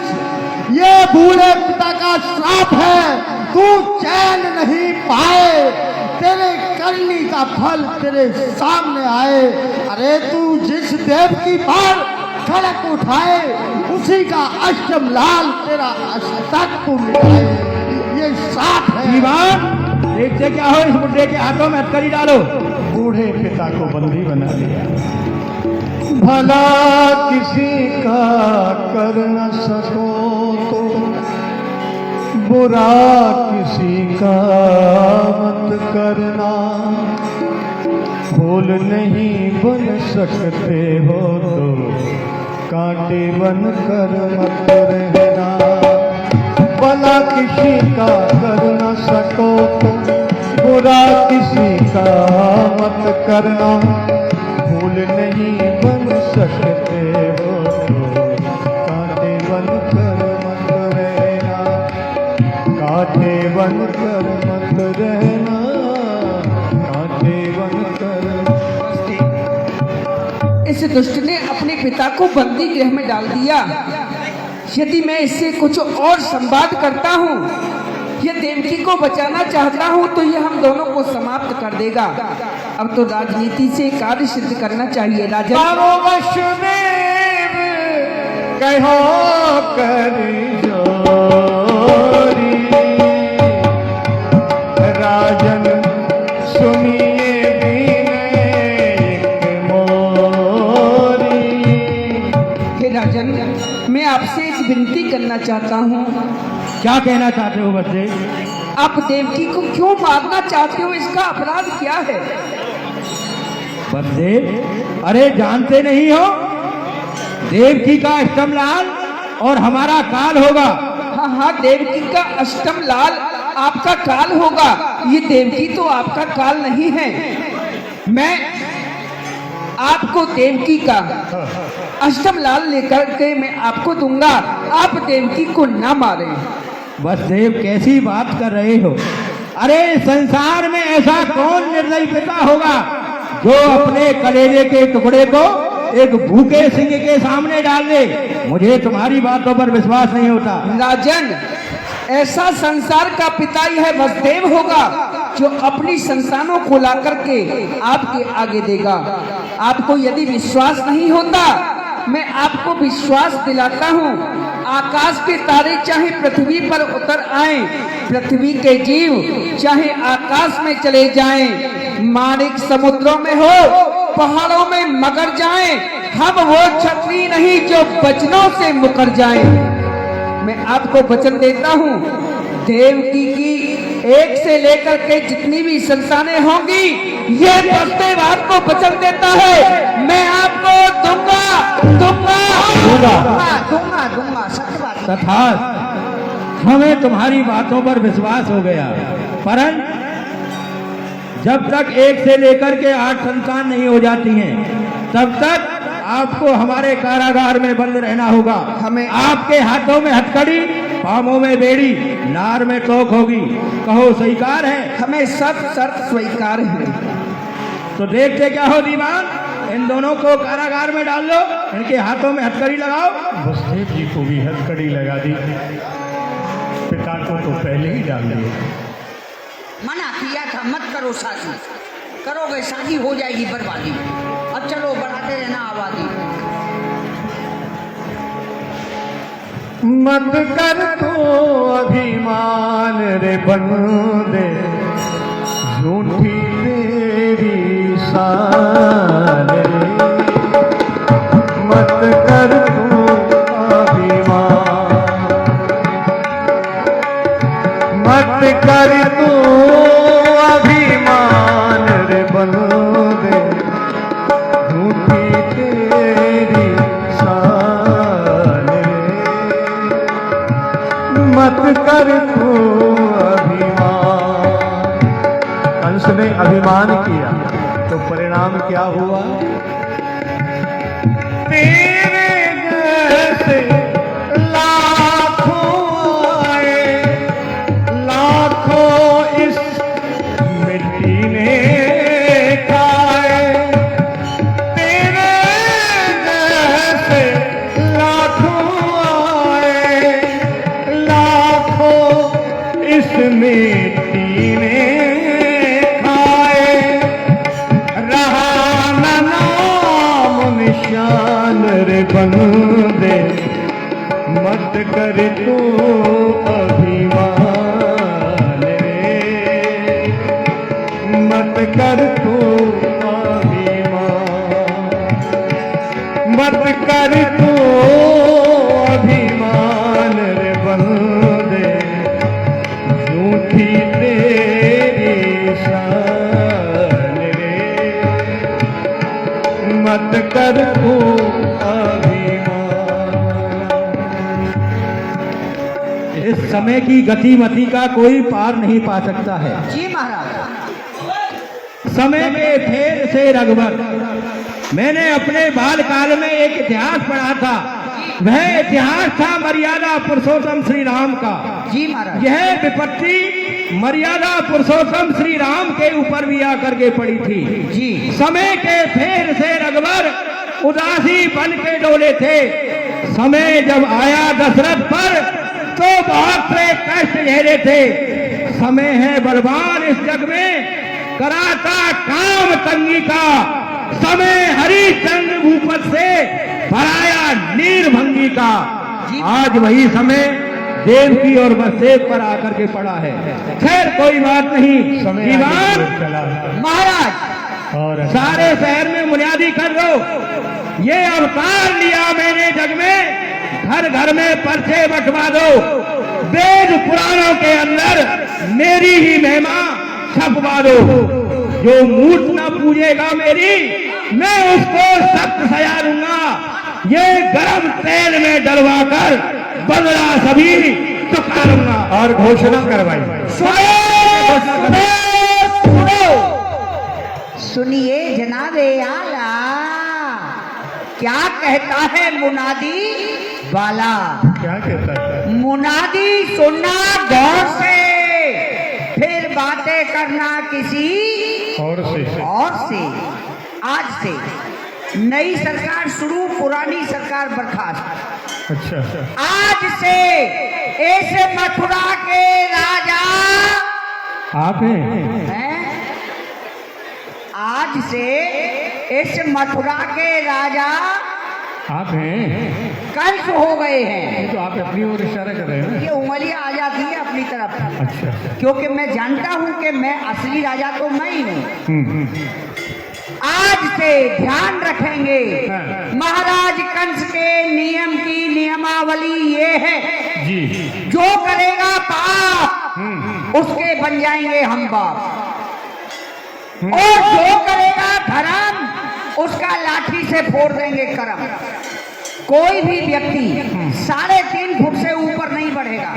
ये बूढ़े पिता का श्राप है। तू चैन नहीं पाए, तेरे करनी का फल तेरे सामने आए। अरे तू जिस देव की बार खड़क उठाए, उसी का अष्टम लाल तेरा अस्तित्व को मिटाए। ये श्राप है। दीवान, देखते क्या हो, इस बुढ़े के हाथों में हथकड़ी डालो। बूढ़े पिता को बंदी बना दिया। भला किसी का कर न सको तो बुरा किसी का मत करना। फूल नहीं बन सकते हो तो कांटे बन कर मत रहना। भला किसी का कर न सको तो बुरा किसी का मत करना। फूल नहीं बन सकते हो तो कांटे बन कर मत रहना। कांटे बन कर मत रहना। कांटे बन कर। इस दुष्ट ने अपने पिता को बंदी गृह में डाल दिया। यदि मैं इससे कुछ और संवाद करता हूँ, ये देवकी को बचाना चाहता हूँ, तो ये हम दोनों को समाप्त कर देगा। अब तो राजनीति से कार्य सिद्ध करना चाहिए। राजा कहो कर जोरी, राजन सुनिए एक मोरी। हे राजन, मैं आपसे एक विनती करना चाहता हूँ। क्या कहना चाहते हो बच्चे? आप देवकी को क्यों मारना चाहते हो? इसका अपराध क्या है? बच्चे, अरे जानते नहीं हो, देवकी का अष्टम लाल और हमारा काल होगा। हाँ हाँ, देवकी का अष्टम लाल आपका काल होगा। ये देवकी तो आपका काल नहीं है। मैं आपको देवकी का अष्टम लाल लेकर के मैं आपको दूंगा। आप देवकी को ना मारें। बस देव, कैसी बात कर रहे हो? अरे संसार में ऐसा कौन निर्दयी पिता होगा जो अपने कलेजे के टुकड़े को एक भूखे सिंह के सामने डाल दे? मुझे तुम्हारी बातों पर विश्वास नहीं होता। राजन, ऐसा संसार का पिता यह वसुदेव होगा जो अपनी संतानों को ला करके आपके आगे देगा। आपको यदि विश्वास नहीं होता, मैं आपको विश्वास दिलाता हूँ। आकाश के तारे चाहे पृथ्वी पर उतर आएं, पृथ्वी के जीव चाहे आकाश में चले जाएं, माणिक समुद्रों में हो, पहाड़ों में मगर जाएं, हम वो क्षत्रिय नहीं जो वचनों से मुकर जाएं। मैं आपको वचन देता हूँ, देवकी की एक से लेकर के जितनी भी संतानें होंगी, ये वसुदेव आपको वचन देता है, मैं आपको दूंगा दूंगा दूंगा दूंगा। सत्य बात। तथास्तु, हमें तुम्हारी बातों पर विश्वास हो गया, परंतु जब तक एक से लेकर के 8 संतान नहीं हो जाती हैं, तब तक आपको हमारे कारागार में बंद रहना होगा। हमें आपके हाथों में हथकड़ी पामों में बेड़ी, नार में टोक होगी। कहो स्वीकार है? हमें सब शर्त स्वीकार है। तो देखते क्या हो दीवान, इन दोनों को कारागार में डाल लो, इनके हाथों में हथकड़ी लगाओ। बसदेव जी को भी हथकड़ी लगा दी, पिता को तो पहले ही डाल दिया। मना किया था मत करो शादी, करोगे शादी हो जाएगी बर्बादी। अब चलो बढ़ाते रहना आबादी। मत कर तो अभिमान रे बंदे, झूठी तेरी शान रे। मत कर तू अभिमान, मत कर तू अभिमान रे बंदे, झूठी तेरी शान रे। मत कर तू अभिमान। कंस ने अभिमान किया तो परिणाम क्या हुआ? तेरे जैसे लाखों आए, लाखों इस मिट्टी ने खाए। तेरे जैसे लाखों आए, लाखों इस मिट्टी ने खाए। रहा न नाम निशान रे बंदे, मत कर तू अभिमान रे। मत कर तू अभिमान, मत कर तू अभिमान रे बंदे, झूठी तेरी शान रे। मत कर तू अभिमान। इस समय की गतिमति का कोई पार नहीं पा सकता है। जी महाराज। समय के फेर से रघुवर, मैंने अपने बालकाल में एक इतिहास पढ़ा था। वह इतिहास था मर्यादा पुरुषोत्तम श्री राम का। जी महाराज। यह विपत्ति मर्यादा पुरुषोत्तम श्री राम के ऊपर भी आकर के पड़ी थी। जी। समय के फेर से रघुवर उदासी बन के डोले थे। समय जब आया दशरथ पर तो बहुत से कष्ट झेले थे। समय है बलवान इस जग में, कराता काम तंगी का। समय हरिश्चंद्र भूपत से भराया नीरभंगी का। आज वही समय देवकी और वसुदेव पर आकर के पड़ा है। खैर कोई बात नहीं दीवान महाराज। और सारे शहर में बुनियादी कर लो। ये अवतार लिया मैंने जग में, घर घर में पर्चे बंटवा दो। वेद पुराणों के अंदर मेरी ही महिमा छपवा दो। जो मूर्त न पूजेगा मेरी, मैं उसको सख्त सजा दूंगा। ये गर्म तेल में डलवा कर बदला सभी चुका लूंगा। और घोषणा करवाई। सुनिए जनाबे आला, क्या कहता है मुनादी वाला। क्या कहता है? मुनादी सुनना गौर से, फिर बातें करना किसी और से आज से नई सरकार शुरू, पुरानी सरकार बर्खास्त। अच्छा। आज से इस मथुरा के राजा आप हैं? हैं? आज से इस मथुरा के राजा आप हैं? कंस हो गए हैं। तो आप अपनी ओर इशारा कर रहे हैं ना? ये उंगलियां आ जाती है अपनी तरफ, अच्छा। क्योंकि मैं जानता हूं कि मैं असली राजा तो मैं ही हूं। आज से ध्यान रखेंगे, महाराज कंस के नियम की नियमावली ये है, जी। जो करेगा पाप उसके बन जाएंगे हम बाप, और जो करेगा धर्म उसका लाठी से फोड़ देंगे करम। कोई भी व्यक्ति 3.5 फुट से ऊपर नहीं बढ़ेगा।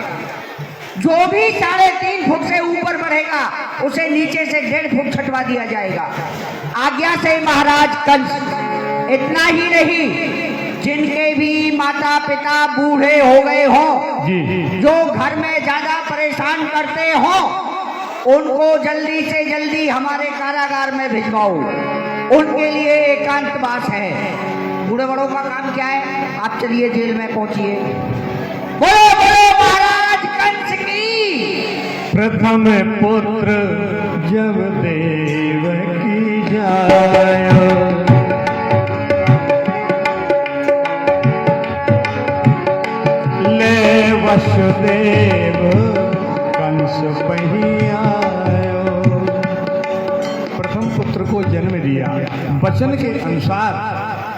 जो भी 3.5 फुट से ऊपर बढ़ेगा उसे नीचे से 1.5 फुट छटवा दिया जाएगा। आज्ञा से महाराज कंस। इतना ही नहीं, जिनके भी माता पिता बूढ़े हो गए हों, जी जी जो घर में ज्यादा परेशान करते हो, उनको जल्दी से जल्दी हमारे कारागार में भिजवाओ। उनके लिए एकांतवास है। बूढ़े बड़ों का काम क्या है? आप चलिए जेल में पहुंचिए। बोलो बोलो महाराज कंस की। प्रथम पुत्र जब देवकी जायो, ले वसुदेव कंस पहियायो। प्रथम पुत्र को जन्म दिया, वचन के अनुसार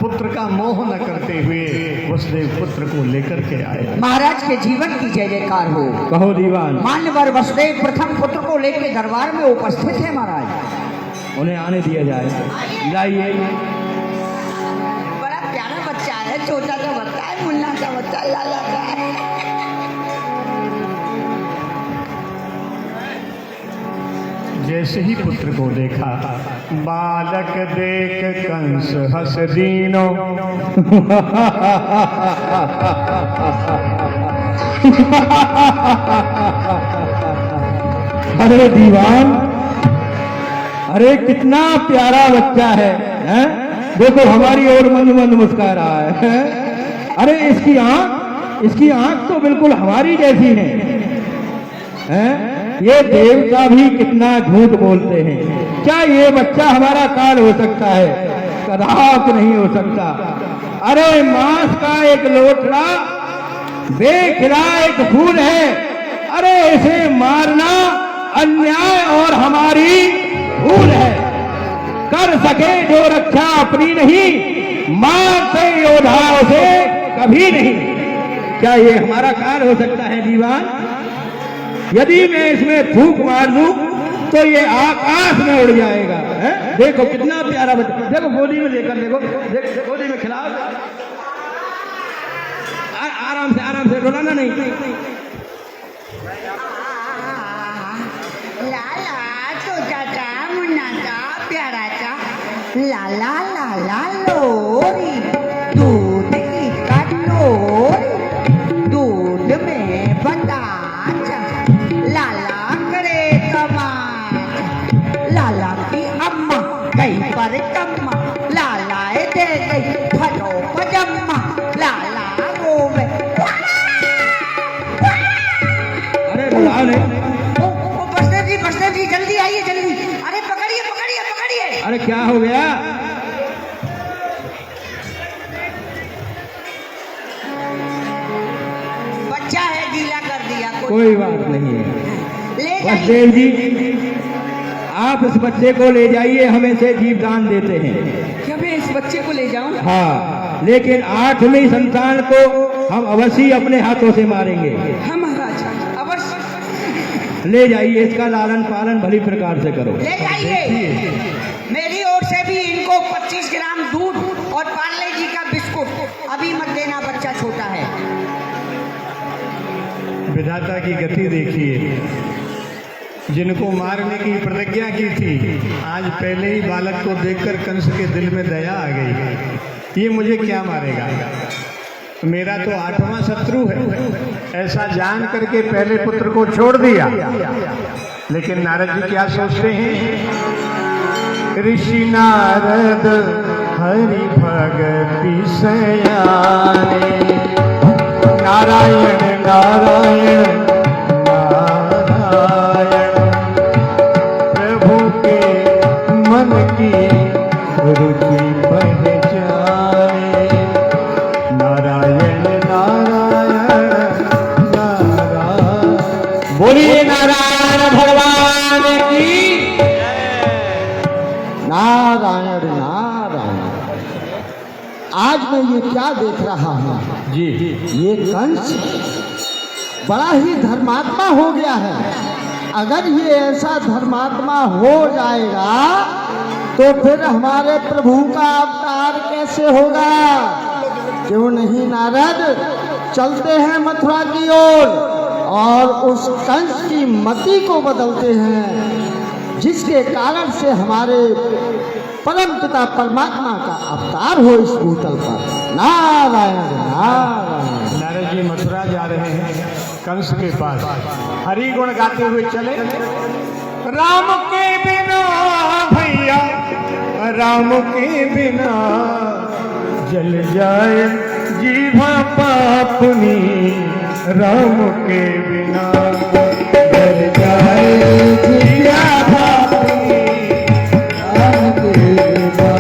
पुत्र का मोह न करते हुए वसुदेव पुत्र को लेकर के आए। महाराज के जीवन की जय जयकार हो। कहो दीवान। मान्यवर वसुदेव प्रथम पुत्र को लेकर दरबार में उपस्थित है महाराज। उन्हें आने दिया जाए। लाइए। बड़ा प्यारा बच्चा है, छोटा सा बच्चा है, मुन्ना सा बच्चा, लाला सा है। जैसे ही पुत्र को देखा, बालक देख कंस हंस दीनो। अरे दीवान, अरे कितना प्यारा बच्चा है, हैं? देखो हमारी ओर मंद मंद मुस्कुरा रहा है। अरे इसकी आंख तो बिल्कुल हमारी जैसी है, हैं? ये देवता भी कितना झूठ बोलते हैं। क्या ये बच्चा हमारा काल हो सकता है? कदाप नहीं हो सकता। अरे मांस का एक लोथड़ा बेखिला एक फूल है। अरे इसे मारना अन्याय और हमारी भूल है। कर सके जो रक्षा अपनी नहीं, मारते योद्धाओं से कभी नहीं। क्या ये हमारा काल हो सकता है दीवान? यदि मैं इसमें थूक मार दूं तो ये आकाश में उड़ जाएगा, है? देखो कितना प्यारा बच्चा, देखो गोदी में लेकर, देखो गोदी में खिलाओ। आराम से डोलाना नहीं। लाला तो चाचा मुन्ना चा प्यारा चा, लाला लाला लोरी, दूध की कटोरी, दूध में बताचा, लाला करे कमाल, लाला की अम्मा गई पर कम्मा, लाला दे गई फलो पजम्मा, लाला रोवे। अरे बुलाओ नहीं। बसदेव जी जल्दी आइए जल्दी। अरे पकड़िए पकड़िए पकड़िए। अरे क्या हो गया? बच्चा है, गीला कर दिया। कोई बात नहीं है। ले बसदेव जी, आप इस बच्चे को ले जाइए, हम इसे जीवदान देते हैं। क्या मैं इस बच्चे को ले जाऊं? हाँ, लेकिन 8वीं संतान को हम अवश्य अपने हाथों से मारेंगे। हाँ महाराज, अवश्य। ले जाइए, इसका लालन पालन भली प्रकार से करो। ले जाइए। मेरी ओर से भी इनको 25 ग्राम दूध और पार्ले जी का बिस्कुट अभी मत देना, बच्चा छोटा है। विधाता की गति देखिए। जिनको मारने की प्रतिज्ञा की थी, आज पहले ही बालक को देखकर कंस के दिल में दया आ गई। ये मुझे क्या मारेगा? मेरा तो 8वां शत्रु है। ऐसा जान करके पहले पुत्र को छोड़ दिया। लेकिन नारद जी क्या सोचते हैं? ऋषि नारद हरि भगति सयाने, नारायण नारायण मन की रुचि पहचाने, नारायण नारायण नारायण। बोलिए नारायण भगवान की। नारायण नारायण। आज मैं ये क्या देख रहा हूँ? जी, ये कंस बड़ा ही धर्मात्मा हो गया है। अगर ये ऐसा धर्मात्मा हो जाएगा तो फिर हमारे प्रभु का अवतार कैसे होगा? क्यों नहीं नारद, चलते हैं मथुरा की ओर और उस कंस की मति को बदलते हैं, जिसके कारण से हमारे परम पिता परमात्मा का अवतार हो इस भूतल पर। नारायण नारायण। नारद जी मथुरा जा रहे हैं कंस के पास, हरि गुण गाते हुए चले। राम के बिना भैया, राम के बिना जल जाए जीवा पापनी, राम के बिना जल जाए जीवा पापनी, राम के बिना।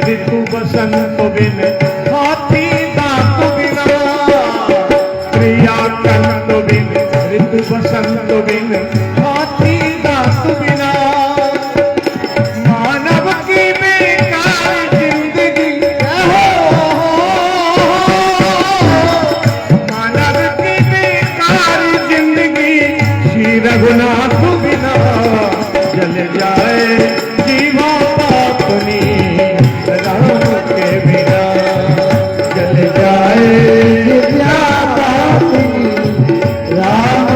ऋतु बसंत बिन हाथी दांत बिना, प्रिया कंत बिन ऋतु बसंत बिन हाथी दांत बिना, मानव की बेकार जिंदगी मानव की बेकार जिंदगी, श्री रघुनाथ बिना जल जाए जीवा पापनी, राम के बिना जल जाए जीवा पापनी, राम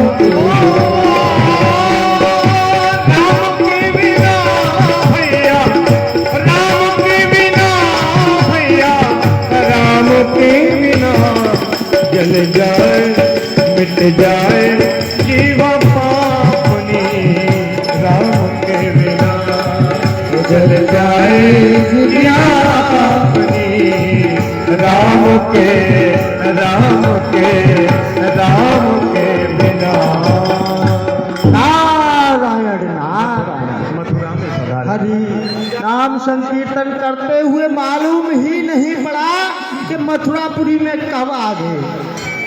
के बिना भैया, राम के बिना भैया, राम के बिना जल जाए मिट जाए जीवा पापनी, राम के बिना जल जाए जीवा पापनी, राम के बिना। नारायण नारायण। मथुरा में पधारे। हरि नाम संकीर्तन करते हुए मालूम ही नहीं पड़ा कि मथुरापुरी में कब आ गए।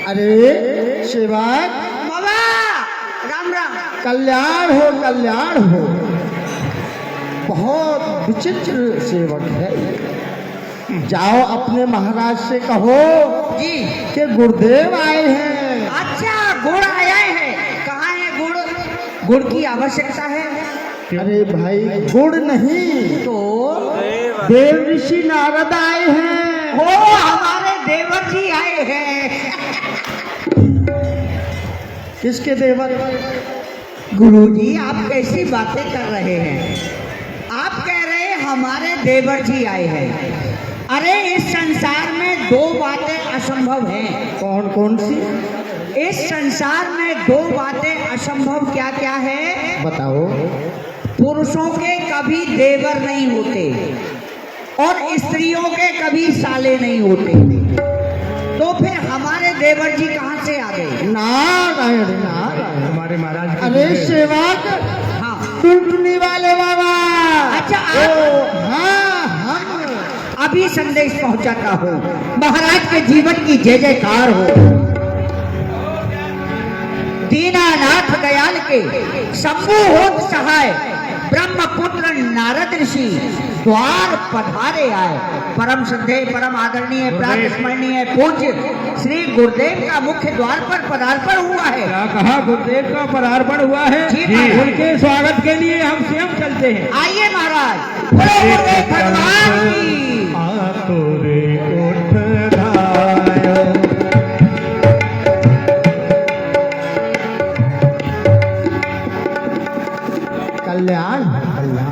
अरे सेवक, बाबा राम राम। कल्याण हो कल्याण हो। बहुत विचित्र सेवक है। जाओ अपने महाराज से कहो जी कि गुरुदेव आए हैं। अच्छा गुड़ आया है, कहाँ है गुड़? गुड़ की आवश्यकता है। अरे भाई गुड़ नहीं तो देव ऋषि नारद आए हैं। हो हमारे देवर जी आए हैं। किसके देवर? गुरुजी आप कैसी बातें कर रहे हैं? आप कह रहे हैं हमारे देवर जी आए हैं। अरे इस संसार में दो बातें असंभव हैं। कौन कौन सी? इस संसार में दो बातें असंभव क्या क्या है? बताओ। पुरुषों के कभी देवर नहीं होते और स्त्रियों के कभी साले नहीं होते। तो फिर हमारे देवर जी कहाँ से आ गए? नारायण नारायण। हमारे महाराज के अरे लिए सेवक, हाँ टुनटुनी वाले बाबा। अच्छा ओ, आप हाँ हाँ। अभी संदेश पहुंचाता हूँ। महाराज के जीवन की जय जयकार हो। दीनानाथ दयाल के शंभु होत सहाय, ब्रह्मपुत्र नारद ऋषि द्वार पधारे आए। परम श्रद्धेय, परम आदरणीय, प्रात स्मरणीय पूज्य श्री गुरुदेव का मुख्य द्वार पर पदार्पण हुआ है। क्या कहा? गुरुदेव का पदार्पण हुआ है। जी महाराज। उनके स्वागत के लिए हम स्वयं चलते हैं। आइए महाराज। बोलो गुरुदेव भगवान की। आतुरे उठ धायो, कल्याण कल्याण।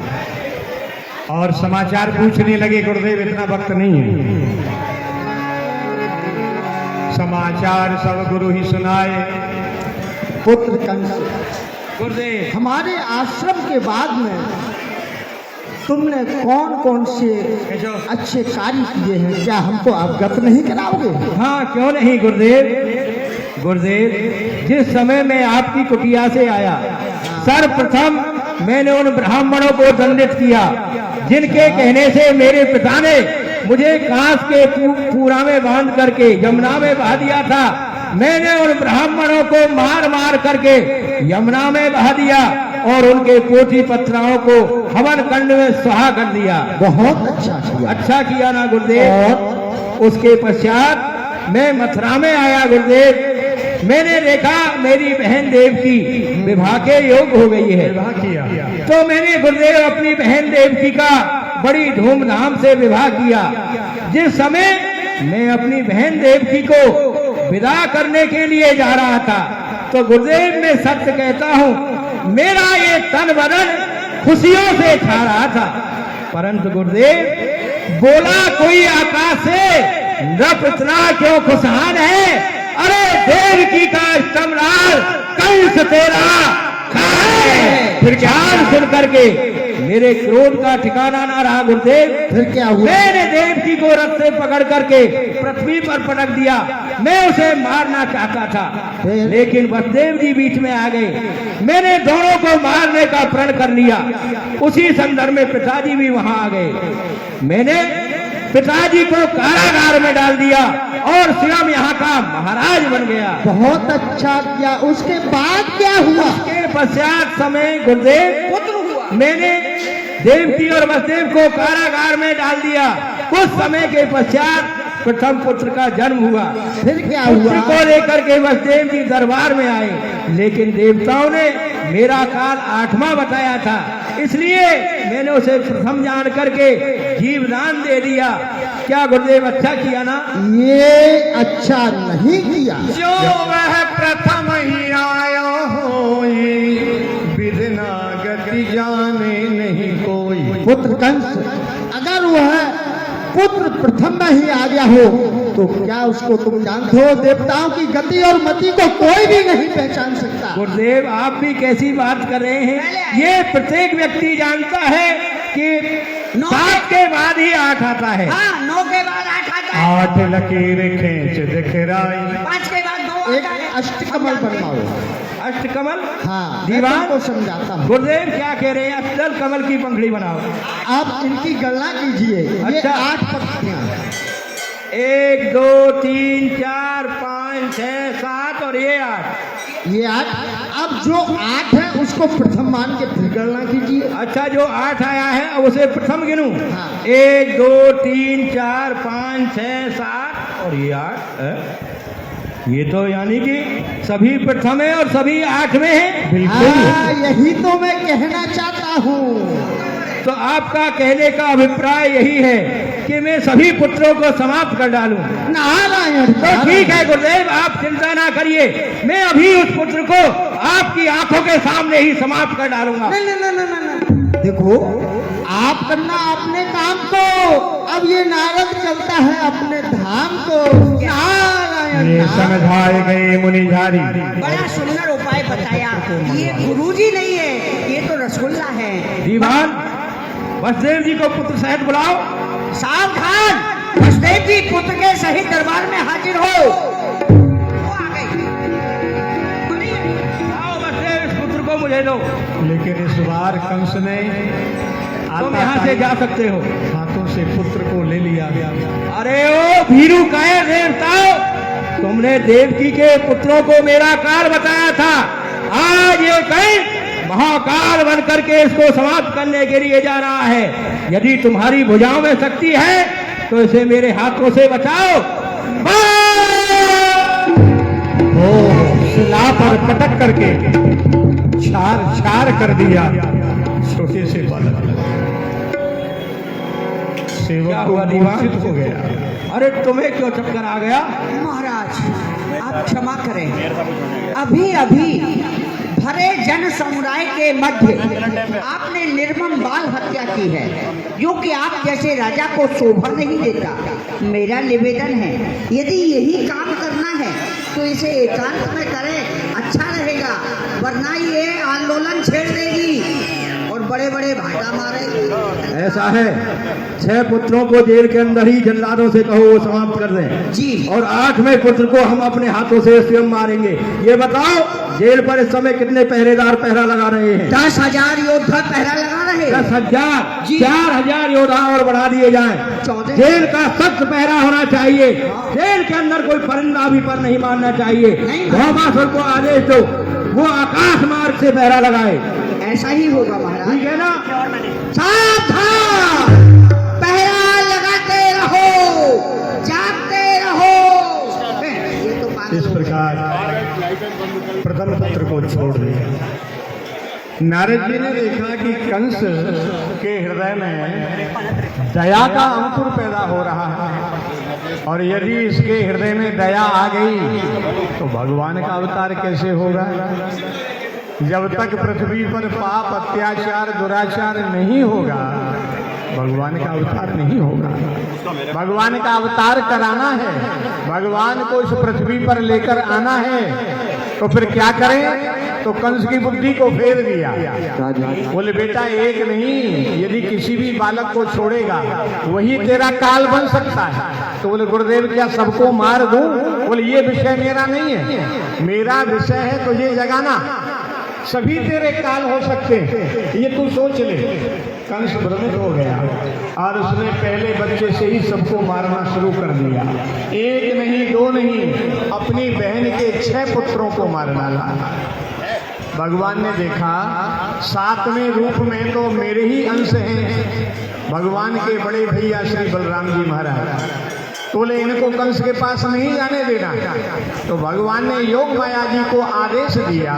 और समाचार पूछने लगे। गुरुदेव इतना वक्त नहीं है, समाचार सब गुरु ही सुनाए। पुत्र कंस, गुरुदेव, हमारे आश्रम के बाद में तुमने कौन कौन से अच्छे कार्य किए हैं, क्या हमको अवगत नहीं कराओगे? हाँ क्यों नहीं गुरुदेव। गुरुदेव, जिस समय मैं आपकी कुटिया से आया, सर्वप्रथम मैंने उन ब्राह्मणों को दंडित किया जिनके कहने से मेरे पिता ने मुझे कांस के पूरा में बांध करके यमुना में बहा दिया था। मैंने उन ब्राह्मणों को मार मार करके यमुना में बहा दिया और उनके पोथी पत्राओं को हवन कंड में सुहा कर दिया। बहुत अच्छा किया। अच्छा किया ना गुरुदेव। उसके पश्चात मैं मथुरा में आया गुरुदेव। मैंने देखा मेरी बहन देव की विवाह के योग हो गई है। विवाह किया तो मैंने गुरुदेव अपनी बहन देवकी का बड़ी धूमधाम से विवाह किया। जिस समय मैं अपनी बहन देवकी को विदा करने के लिए जा रहा था, तो गुरुदेव मैं सत्य कहता हूँ, मेरा ये तन बदन खुशियों से छा रहा था। परंतु गुरुदेव बोला कोई आकाश से, नृप इतना क्यों खुशहाल है? अरे देवकी का स्तंभलाल कंस तेरा खाए। फिर ज्ञान सुन करके मेरे क्रोध का ठिकाना ना रहा गुरुदेव। फिर क्या हुआ? मैंने देवकी को रथ से पकड़ करके पृथ्वी पर पटक दिया। मैं उसे मारना चाहता था, लेकिन वसुदेव जी बीच में आ गए। मैंने दोनों को मारने का प्रण कर लिया। उसी संदर्भ में पिताजी भी वहां आ गए। मैंने पिताजी को कारागार में डाल दिया और स्वयं यहाँ का महाराज बन गया। बहुत अच्छा किया। उसके बाद क्या हुआ? उसके पश्चात समय गुरुदेव पुत्र हुआ। मैंने देवकी और वसुदेव को कारागार में डाल दिया। कुछ समय के पश्चात प्रथम पुत्र का जन्म हुआ। फिर क्या पुत्र हुआ? को लेकर के वसुदेव जी दरबार में आए, लेकिन देवताओं ने मेरा काल 8वां बताया था, इसलिए मैंने उसे प्रथम जान करके जीवदान दे दिया। क्या गुरुदेव अच्छा किया ना? ये अच्छा नहीं किया। जो वह प्रथम ही आयो होई, विधना गति जाने नहीं कोई। पुत्र कंस, अगर वह पुत्र प्रथम में ही आ गया हो तो क्या उसको तुम जानते हो? देवताओं की गति और मति को कोई भी नहीं पहचान सकता। गुरुदेव आप भी कैसी बात कर रहे हैं? ये प्रत्येक व्यक्ति जानता है कि 7 के बाद ही 8 आता है। हाँ, 9 के बाद 8 आता है। 8 लकीर खींच दिखराई, 5 के बाद 2 एक आता है। अष्टकमल बनवाओ। अष्टकमल? हाँ, दीवान को समझाता हूँ। गुरुदेव क्या कह रहे हैं? अष्टदल कमल की पंखड़ी बनाओ। आप इनकी गणना कीजिए। ये अच्छा। 8 पंक्तियां। 1 2 3 4 5 6 7 और ये 8। ये 8। अब जो 8 है उसको प्रथम मान के फिर गणना कीजिए। अच्छा, जो 8 आया है अब उसे प्रथम गिनूं। हाँ। 1 2 3 4 5 6 7 और ये 8 है। ये तो यानी कि सभी प्रथम है और सभी 8 में है। हाँ, यही तो मैं कहना चाहता हूँ। तो आपका कहने का अभिप्राय यही है कि मैं सभी पुत्रों को समाप्त कर डालूं। नारायण। तो ठीक है गुरुदेव, आप चिंता ना करिए, मैं अभी उस पुत्र को आपकी आंखों के सामने ही समाप्त कर डालूंगा। नहीं नहीं नहीं नहीं नहीं। देखो, आप करना अपने काम को, अब ये नारद चलता है अपने धाम को। नारायण ये नारायण। समझाए गए मुनिझारी। बड़ा सुंदर उपाय बताया। ये गुरुजी नहीं है, ये तो रसगुल्ला है। दीवान, वसुदेव जी को पुत्र सहित बुलाओ। सावधान, वसुदेव जी पुत्र के सहित दरबार में हाजिर हो। वो आ गई। आओ वसुदेव, इस पुत्र को मुझे दो। लेकिन इस बार कंस ने तुम यहाँ से जा सकते हो। हाथों से पुत्र को ले लिया। अरे ओ भीरू कायर देवताओ, तुमने देवकी के पुत्रों को मेरा काल बताया था। आज ये कहीं महाकाल बन करके इसको समाप्त करने के लिए जा रहा है। यदि तुम्हारी भुजाओं में शक्ति है तो इसे मेरे हाथों से बचाओ। शिला पर पटक करके छार छार कर दिया छोटे से बालक। सेवक को मूर्छित हो गया। अरे तुम्हें क्यों चक्कर आ गया? महाराज आप क्षमा करें, अभी अभी भरे जन समुदाय के मध्य आपने निर्मम बाल हत्या की है, जो कि आप जैसे राजा को शोभा नहीं देता। मेरा निवेदन है, यदि यही काम करना है तो इसे एकांत में करें, अच्छा रहेगा, वरना ये आंदोलन छेड़ देगी और बड़े बड़े भाटा मारेगी। ऐसा है, 6 पुत्रों को जेल के अंदर ही जल्लादों से कहो वो समाप्त कर दें जी, और 8वें पुत्र को हम अपने हाथों से स्वयं मारेंगे। ये बताओ जेल पर इस समय कितने पहरेदार पहरा लगा रहे हैं? 10,000 योद्धा पहरा लगा रहे। 10,000 जी। 4,000 योद्धा और बढ़ा दिए जाएं। 14 जेल का सख्त पहरा होना चाहिए। जेल के अंदर कोई परिंदा भी पर नहीं मारना चाहिए। नहीं। भौमासुर को आदेश दो वो आकाश मार्ग से पहरा लगाए। ऐसा ही होगा महाराज। ठीक है ना? सावधान, पहरा लगाते रहो, जागते रहो। ये तो बात इस प्रकार प्रथम पुत्र को छोड़ दिया। नारद जी ने देखा कि कंस के हृदय में दया का अंकुर पैदा हो रहा है, और यदि इसके हृदय में दया आ गई तो भगवान का अवतार कैसे होगा? जब तक पृथ्वी पर पाप अत्याचार दुराचार नहीं होगा भगवान का अवतार नहीं होगा। भगवान का अवतार कराना है, भगवान को इस पृथ्वी पर लेकर आना है, तो फिर क्या करें? तो कंस की बुद्धि को फेर दिया। बोले बेटा एक नहीं, यदि किसी भी बालक को छोड़ेगा वही तेरा काल बन सकता है। तो बोले गुरुदेव क्या सबको मार दूं? बोले ये विषय मेरा नहीं है, मेरा विषय है तुझे जगाना। सभी तेरे काल हो सकते हैं, ये तू सोच ले। कंस भ्रमित हो गया और उसने पहले बच्चे से ही सबको मारना शुरू कर दिया। एक नहीं दो नहीं, अपनी बहन के 6 पुत्रों को मार डाला। भगवान ने देखा 7वें रूप में तो मेरे ही अंश हैं, भगवान के बड़े भैया श्री बलराम जी महाराज। तो बोले इनको कंस के पास नहीं जाने देना। तो भगवान ने योग माया जी को आदेश दिया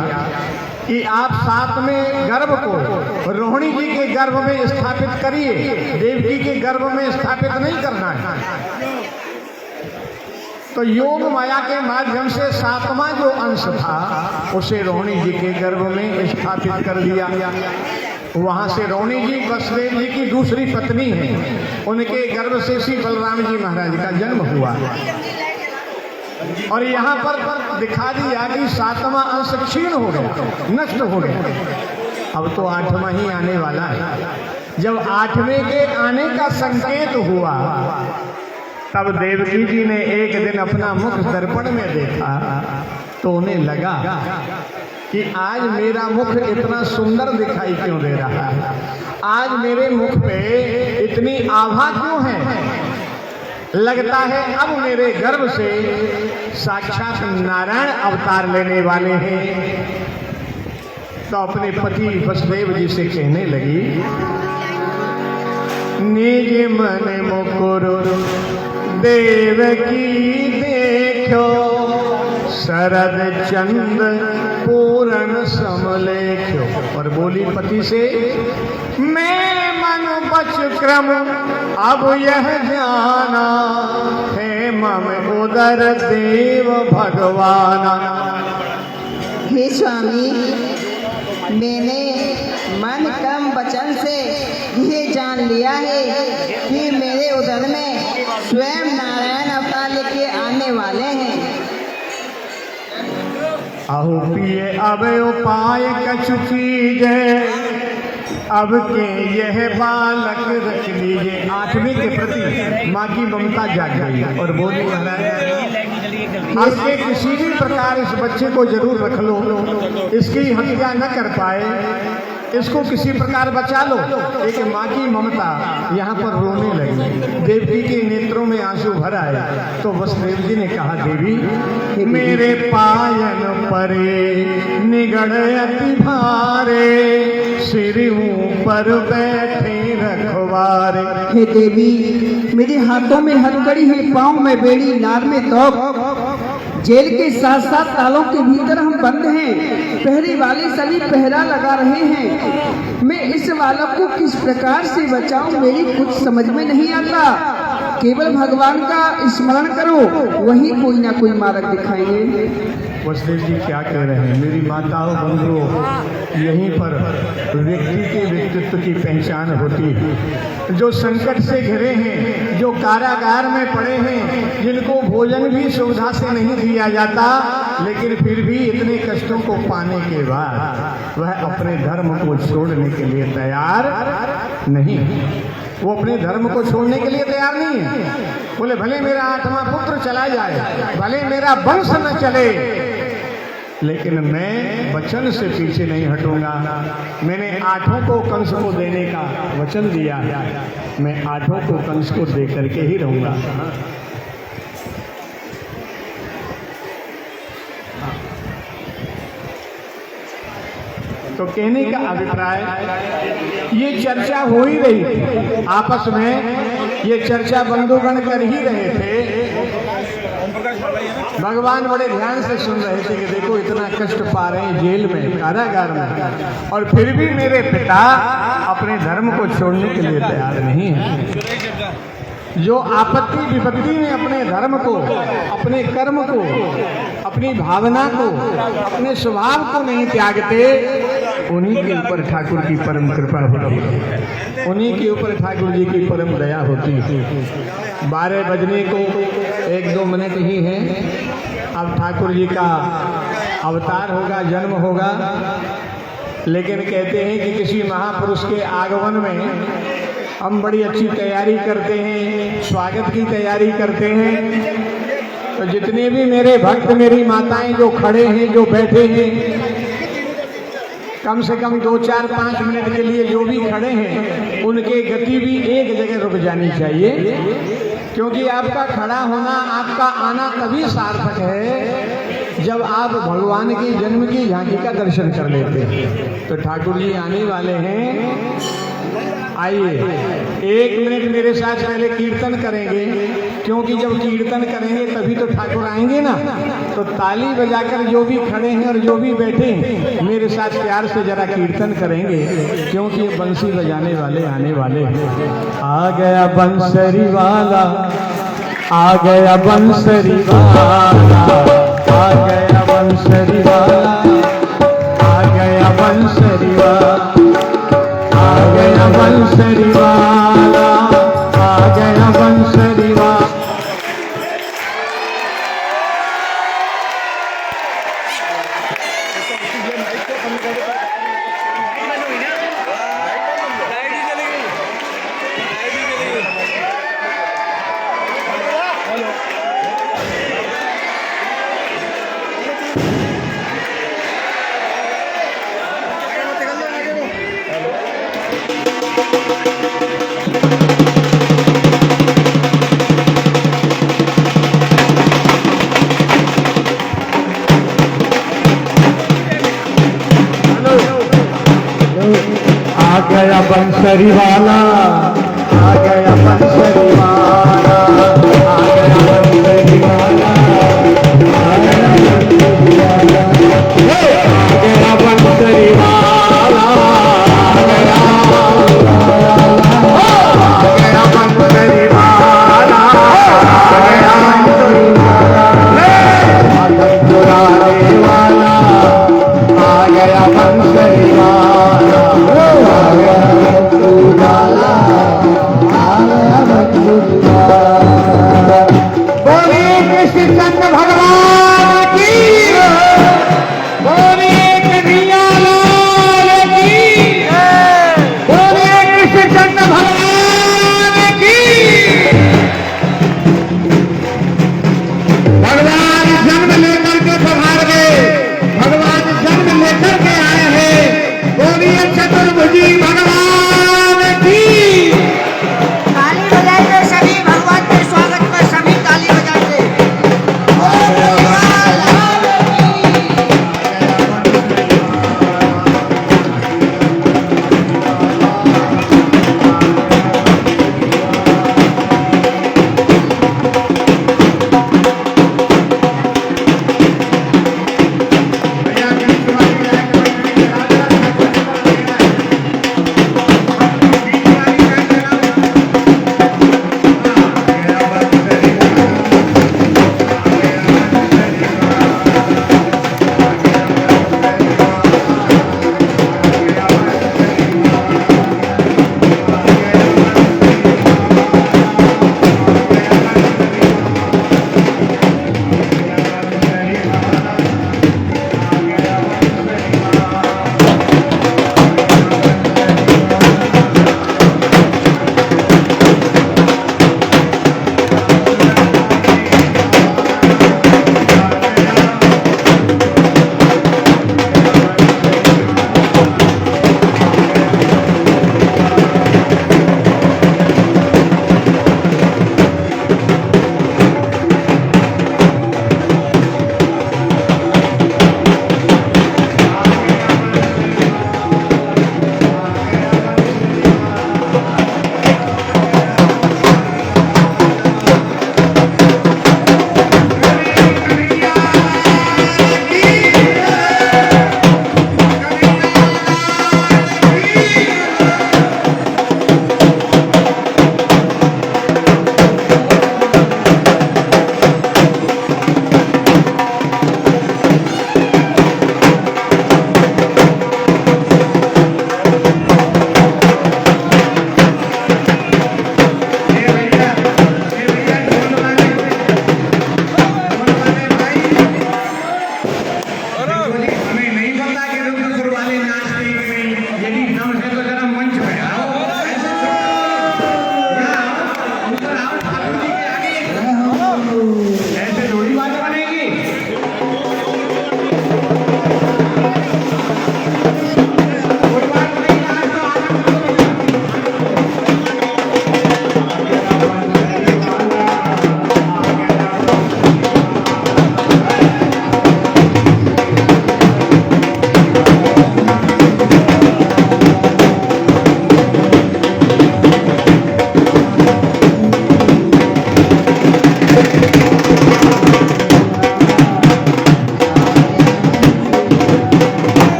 कि आप 7वें गर्भ को रोहिणी जी के गर्भ में स्थापित करिए, देवकी के गर्भ में स्थापित नहीं करना है। तो योग माया के माध्यम से 7वां जो अंश था उसे रोहिणी जी के गर्भ में स्थापित कर दिया। वहां से रोहिणी जी वसुदेव जी की दूसरी पत्नी है, उनके गर्भ से श्री बलराम जी महाराज का जन्म हुआ। और यहाँ पर दिखा दिया कि 7वां अंश क्षीण हो गया, नष्ट हो गया। अब तो 8वां ही आने वाला है। जब 8वें के आने का संकेत हुआ तब देवकी जी ने एक दिन अपना मुख दर्पण में देखा तो उन्हें लगा कि आज मेरा मुख इतना सुंदर दिखाई क्यों दे रहा है, आज मेरे मुख पे इतनी आभा क्यों है। लगता है अब मेरे गर्भ से साक्षात नारायण अवतार लेने वाले हैं। तो अपने पति वसुदेव जी से कहने लगी, निज मन मुकुर देवकी देखो, शरद चंद पूर्ण समलेख्यो। और बोली पति से, मैं मन बच क्रम अब यह जाना, है मम उदर देव भगवाना। हे स्वामी, मैंने मन कम वचन से ये जान लिया है कि मेरे उदर में स्वयं नारायण अवतार लेके आने वाले हैं। आहु पिए अब उपाय कछु कीजिए, अब के यह बालक रख लीजिए। 8वें के प्रति माँ की ममता जाग गई और बोली, आपके किसी भी प्रकार इस बच्चे को जरूर रख लो, इसकी हत्या न कर पाए, इसको किसी प्रकार बचा लो। एक माँ की ममता यहाँ पर रोने लगी, देवकी के नेत्रों में आंसू भर आए। तो वसुदेव जी ने कहा, देवी मेरे पायन परे निगड़ अति भारे, सिर ऊपर बैठे रखवारे। हे देवी, मेरे हाथों में हथकड़ी है, पाँव में बेड़ी, नार में तोप। जेल के साथ साथ तालों के भीतर हम बंद हैं। पहरे वाले सभी पहरा लगा रहे हैं। मैं इस बालक को किस प्रकार से बचाऊं, मेरी कुछ समझ में नहीं आता। केवल भगवान का स्मरण करो, वही कोई ना कोई मार्ग दिखाएंगे। वसुदेव जी क्या कह रहे हैं? मेरी माताओं बंधुओं, यहीं पर व्यक्ति के व्यक्तित्व की पहचान होती है। जो संकट से घिरे हैं, जो कारागार में पड़े हैं, जिनको भोजन भी सुविधा से नहीं दिया जाता, लेकिन फिर भी इतने कष्टों को पाने के बाद वह अपने धर्म को छोड़ने के लिए तैयार नहीं है। वो अपने धर्म को छोड़ने के लिए तैयार नहीं है। बोले भले मेरा 8वां पुत्र चला जाए, भले मेरा वंश न चले, लेकिन मैं वचन से पीछे नहीं हटूंगा। मैंने 8 को कंस को देने का वचन दिया, मैं 8 को कंस को दे करके ही रहूंगा। तो कहने का अभिप्राय, ये चर्चा हो ही रही थी आपस में, ये चर्चा बंधुगण कर ही रहे थे। भगवान बड़े ध्यान से सुन रहे थे कि देखो इतना कष्ट पा रहे हैं जेल में, कारागार में, और फिर भी मेरे पिता अपने धर्म को छोड़ने के लिए तैयार नहीं है। जो आपत्ति विपत्ति में अपने धर्म को, अपने कर्म को, अपनी भावना को, अपने स्वभाव को नहीं त्यागते, उन्हीं के ऊपर ठाकुर की परम कृपा होती है, उन्हीं के ऊपर ठाकुर जी की परम दया होती है। 12 बजने को 1-2 मिनट ही है। अब ठाकुर जी का अवतार होगा, जन्म होगा, लेकिन कहते हैं कि किसी महापुरुष के आगमन में हम बड़ी अच्छी तैयारी करते हैं, स्वागत की तैयारी करते हैं। तो जितने भी मेरे भक्त, मेरी माताएं जो खड़े हैं, जो बैठे हैं, कम से कम 2, 4, 5 मिनट के लिए जो भी खड़े हैं, उनके गति भी एक जगह रुक जानी चाहिए, क्योंकि आपका खड़ा होना, आपका आना तभी सार्थक है जब आप भगवान के जन्म की झांकी का दर्शन कर लेते हैं। तो ठाकुर जी आने वाले हैं, आइए 1 मिनट मेरे साथ पहले कीर्तन करेंगे, क्योंकि जब कीर्तन करेंगे तभी तो ठाकुर आएंगे ना। तो ताली बजाकर जो भी खड़े हैं और जो भी बैठे हैं, मेरे साथ प्यार से जरा कीर्तन करेंगे, क्योंकि ये बंसी बजाने वाले आने वाले हैं। आ गया बंसरी वाला, आ गया बंसरी वाला, आ गया बंसरी वाला, आ गया बंसरी वाला, आ गया बंसरी वाला, आ गया बंसरी वाला। आ गया बंसरी वाला, आ गया बंसरी वाला, आ गया बंसरी वाला, आ गया बंसरी वाला, आ गया बंसरी वाला, आ गया बंसरी वाला, आ गया बंसरी वाला, आ गया बंसरी वाला, आ गया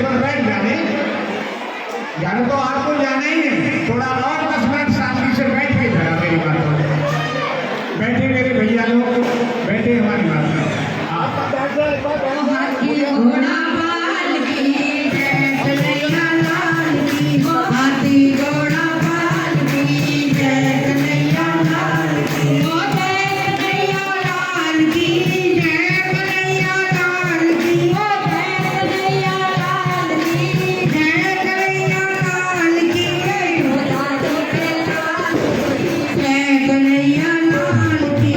पर बैठ जाने, जाने तो आपको जाना ही है, थोड़ा और 10 मिनट शांति से बैठ के जरा मेरी बात हो। बैठे मेरे भैया लोग, बैठे हमारी बात में। हाथी घोड़ा पाल की जय कन्हैया लाल की हो, हाथी घोड़ा पाल की जय कन्हैया लाल की हो, जय कन्हैया लाल की जय कन्हैया लाल की हो, जय कन्हैया लाल की जय कन्हैया लाल की जय हो, दादू के लाल की जय कन्हैया लाल की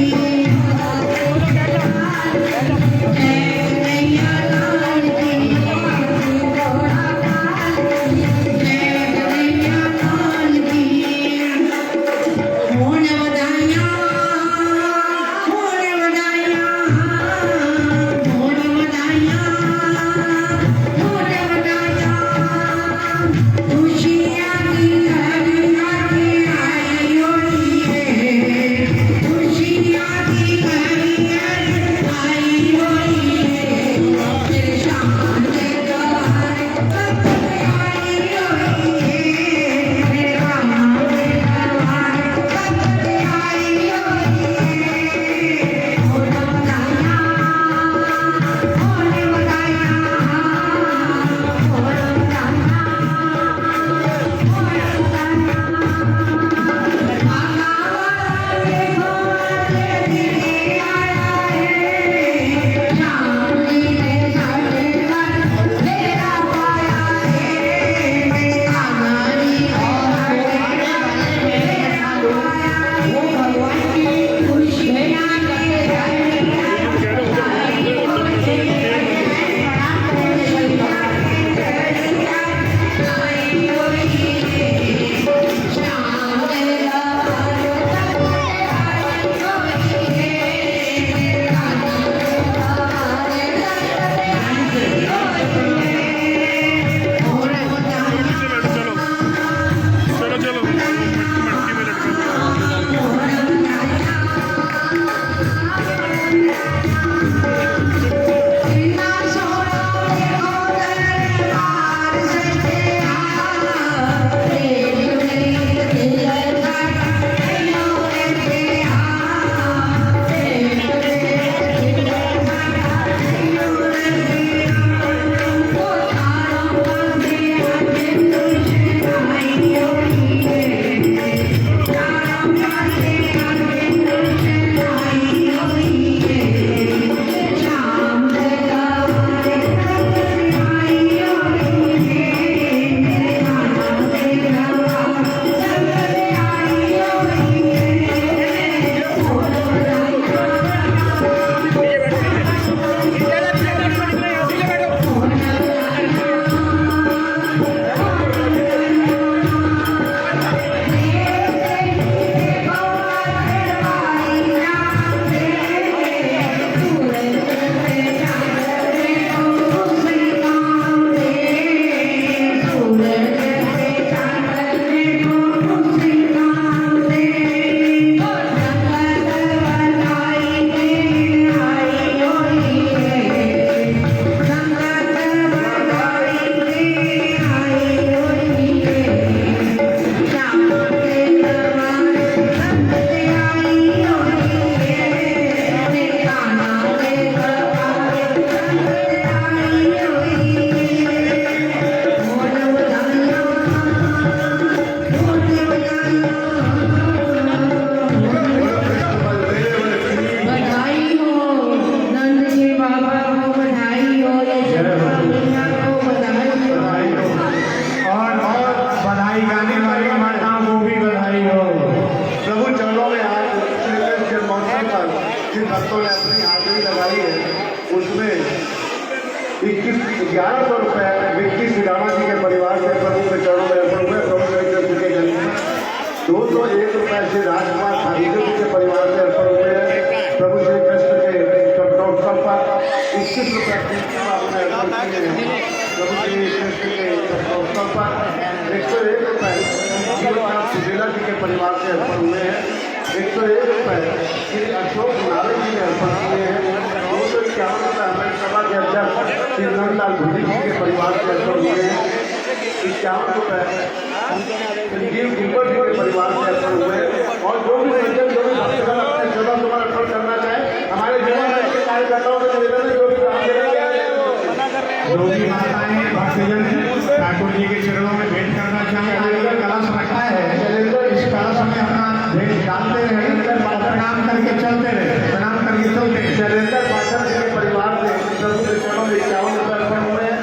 जिन भक्तों ने अपनी हाजिरी लगाई है उसमें 1100 रुपये विक्की सिडामा जी के परिवार के प्रभु के चरणों में अर्पण हुए। प्रभु के जन्म 201 रुपये श्री राजकुमार खारीकर जी के परिवार से अर्पण हुए हैं। प्रभु श्री कृष्ण के कटोत्सव पर 21 रुपये आपने अर्पण किए हैं। प्रभु श्री कृष्ण के कटोत्सव पर 101 रुपये सुशीला जी के परिवार से अर्पण हुए हैं। 101 रुपये श्री अशोक नारायण जी ने अर्पण किए हैं। 221 इक्यावन रुपये हमारी सभा के अध्यक्ष श्री नंदलाल भुट्टी जी के परिवार से अर्पण हुए हैं। 51 रुपये संजीव गिरवर जी के परिवार से अर्पण हुए। और जो भी सज्जन जो भी भक्तगण अपने सदा सुमन अर्पण करना चाहे, हमारे जिला के कार्यकर्ताओं से निवेदन है जो भी काम दे रहे हैं, जो भी माताएं भक्तजन ठाकुर जी के चरणों में भेंट करना चाहें, आगे कलश रखा है, इस कलश में अपना भेंट डालते रहे, प्रणाम करके चलते रहे, प्रणाम करके चलते रहे। शैलेंद्र पाठक जी के परिवार से प्रभु के चरणों में 51 रुपये अर्पण हुए हैं।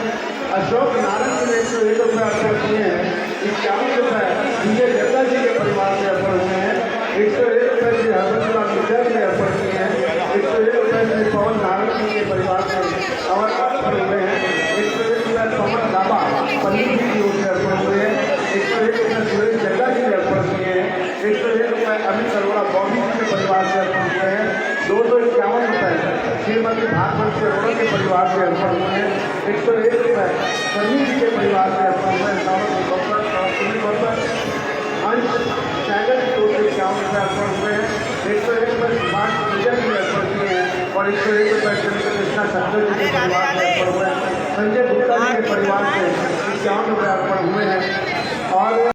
अशोक नारायण जी ने 101 रुपये अर्पण किए हैं। 51 रुपये विजय जग्गा जी के परिवार से अर्पण हुए हैं। 101 रुपये श्री हरबंसलाल मिश्रा जी ने अर्पण किए हैं। 101 रुपये श्री पवन नारायण जी के परिवार से अर्पण हुए हैं। 101 रुपये पवन लाबा पल्ली जी की ओर से अर्पण हुए हैं। 101 रुपये सुरेश जग्गा जी ने अर्पण किए हैं। 101 रुपये अमित अरोड़ा बॉबी जी के परिवार से अर्पण हुए हैं। 251 रुपये श्रीमती भागवत से अरोड़ा के परिवार से अर्पण हुए हैं। 101 रुपये सन्नी जी के परिवार से अर्पण हुए हैं। अंश सैगल की ओर से 51 रुपये अर्पण हुए हैं। 101 रुपये सुभाष पूजा जी ने अर्पण किए हैं। और 101 रुपये कृष्णा सत्तर जी के परिवार से अर्पण हुए हैं। संजय गुप्ता जी के परिवार से 51 रुपये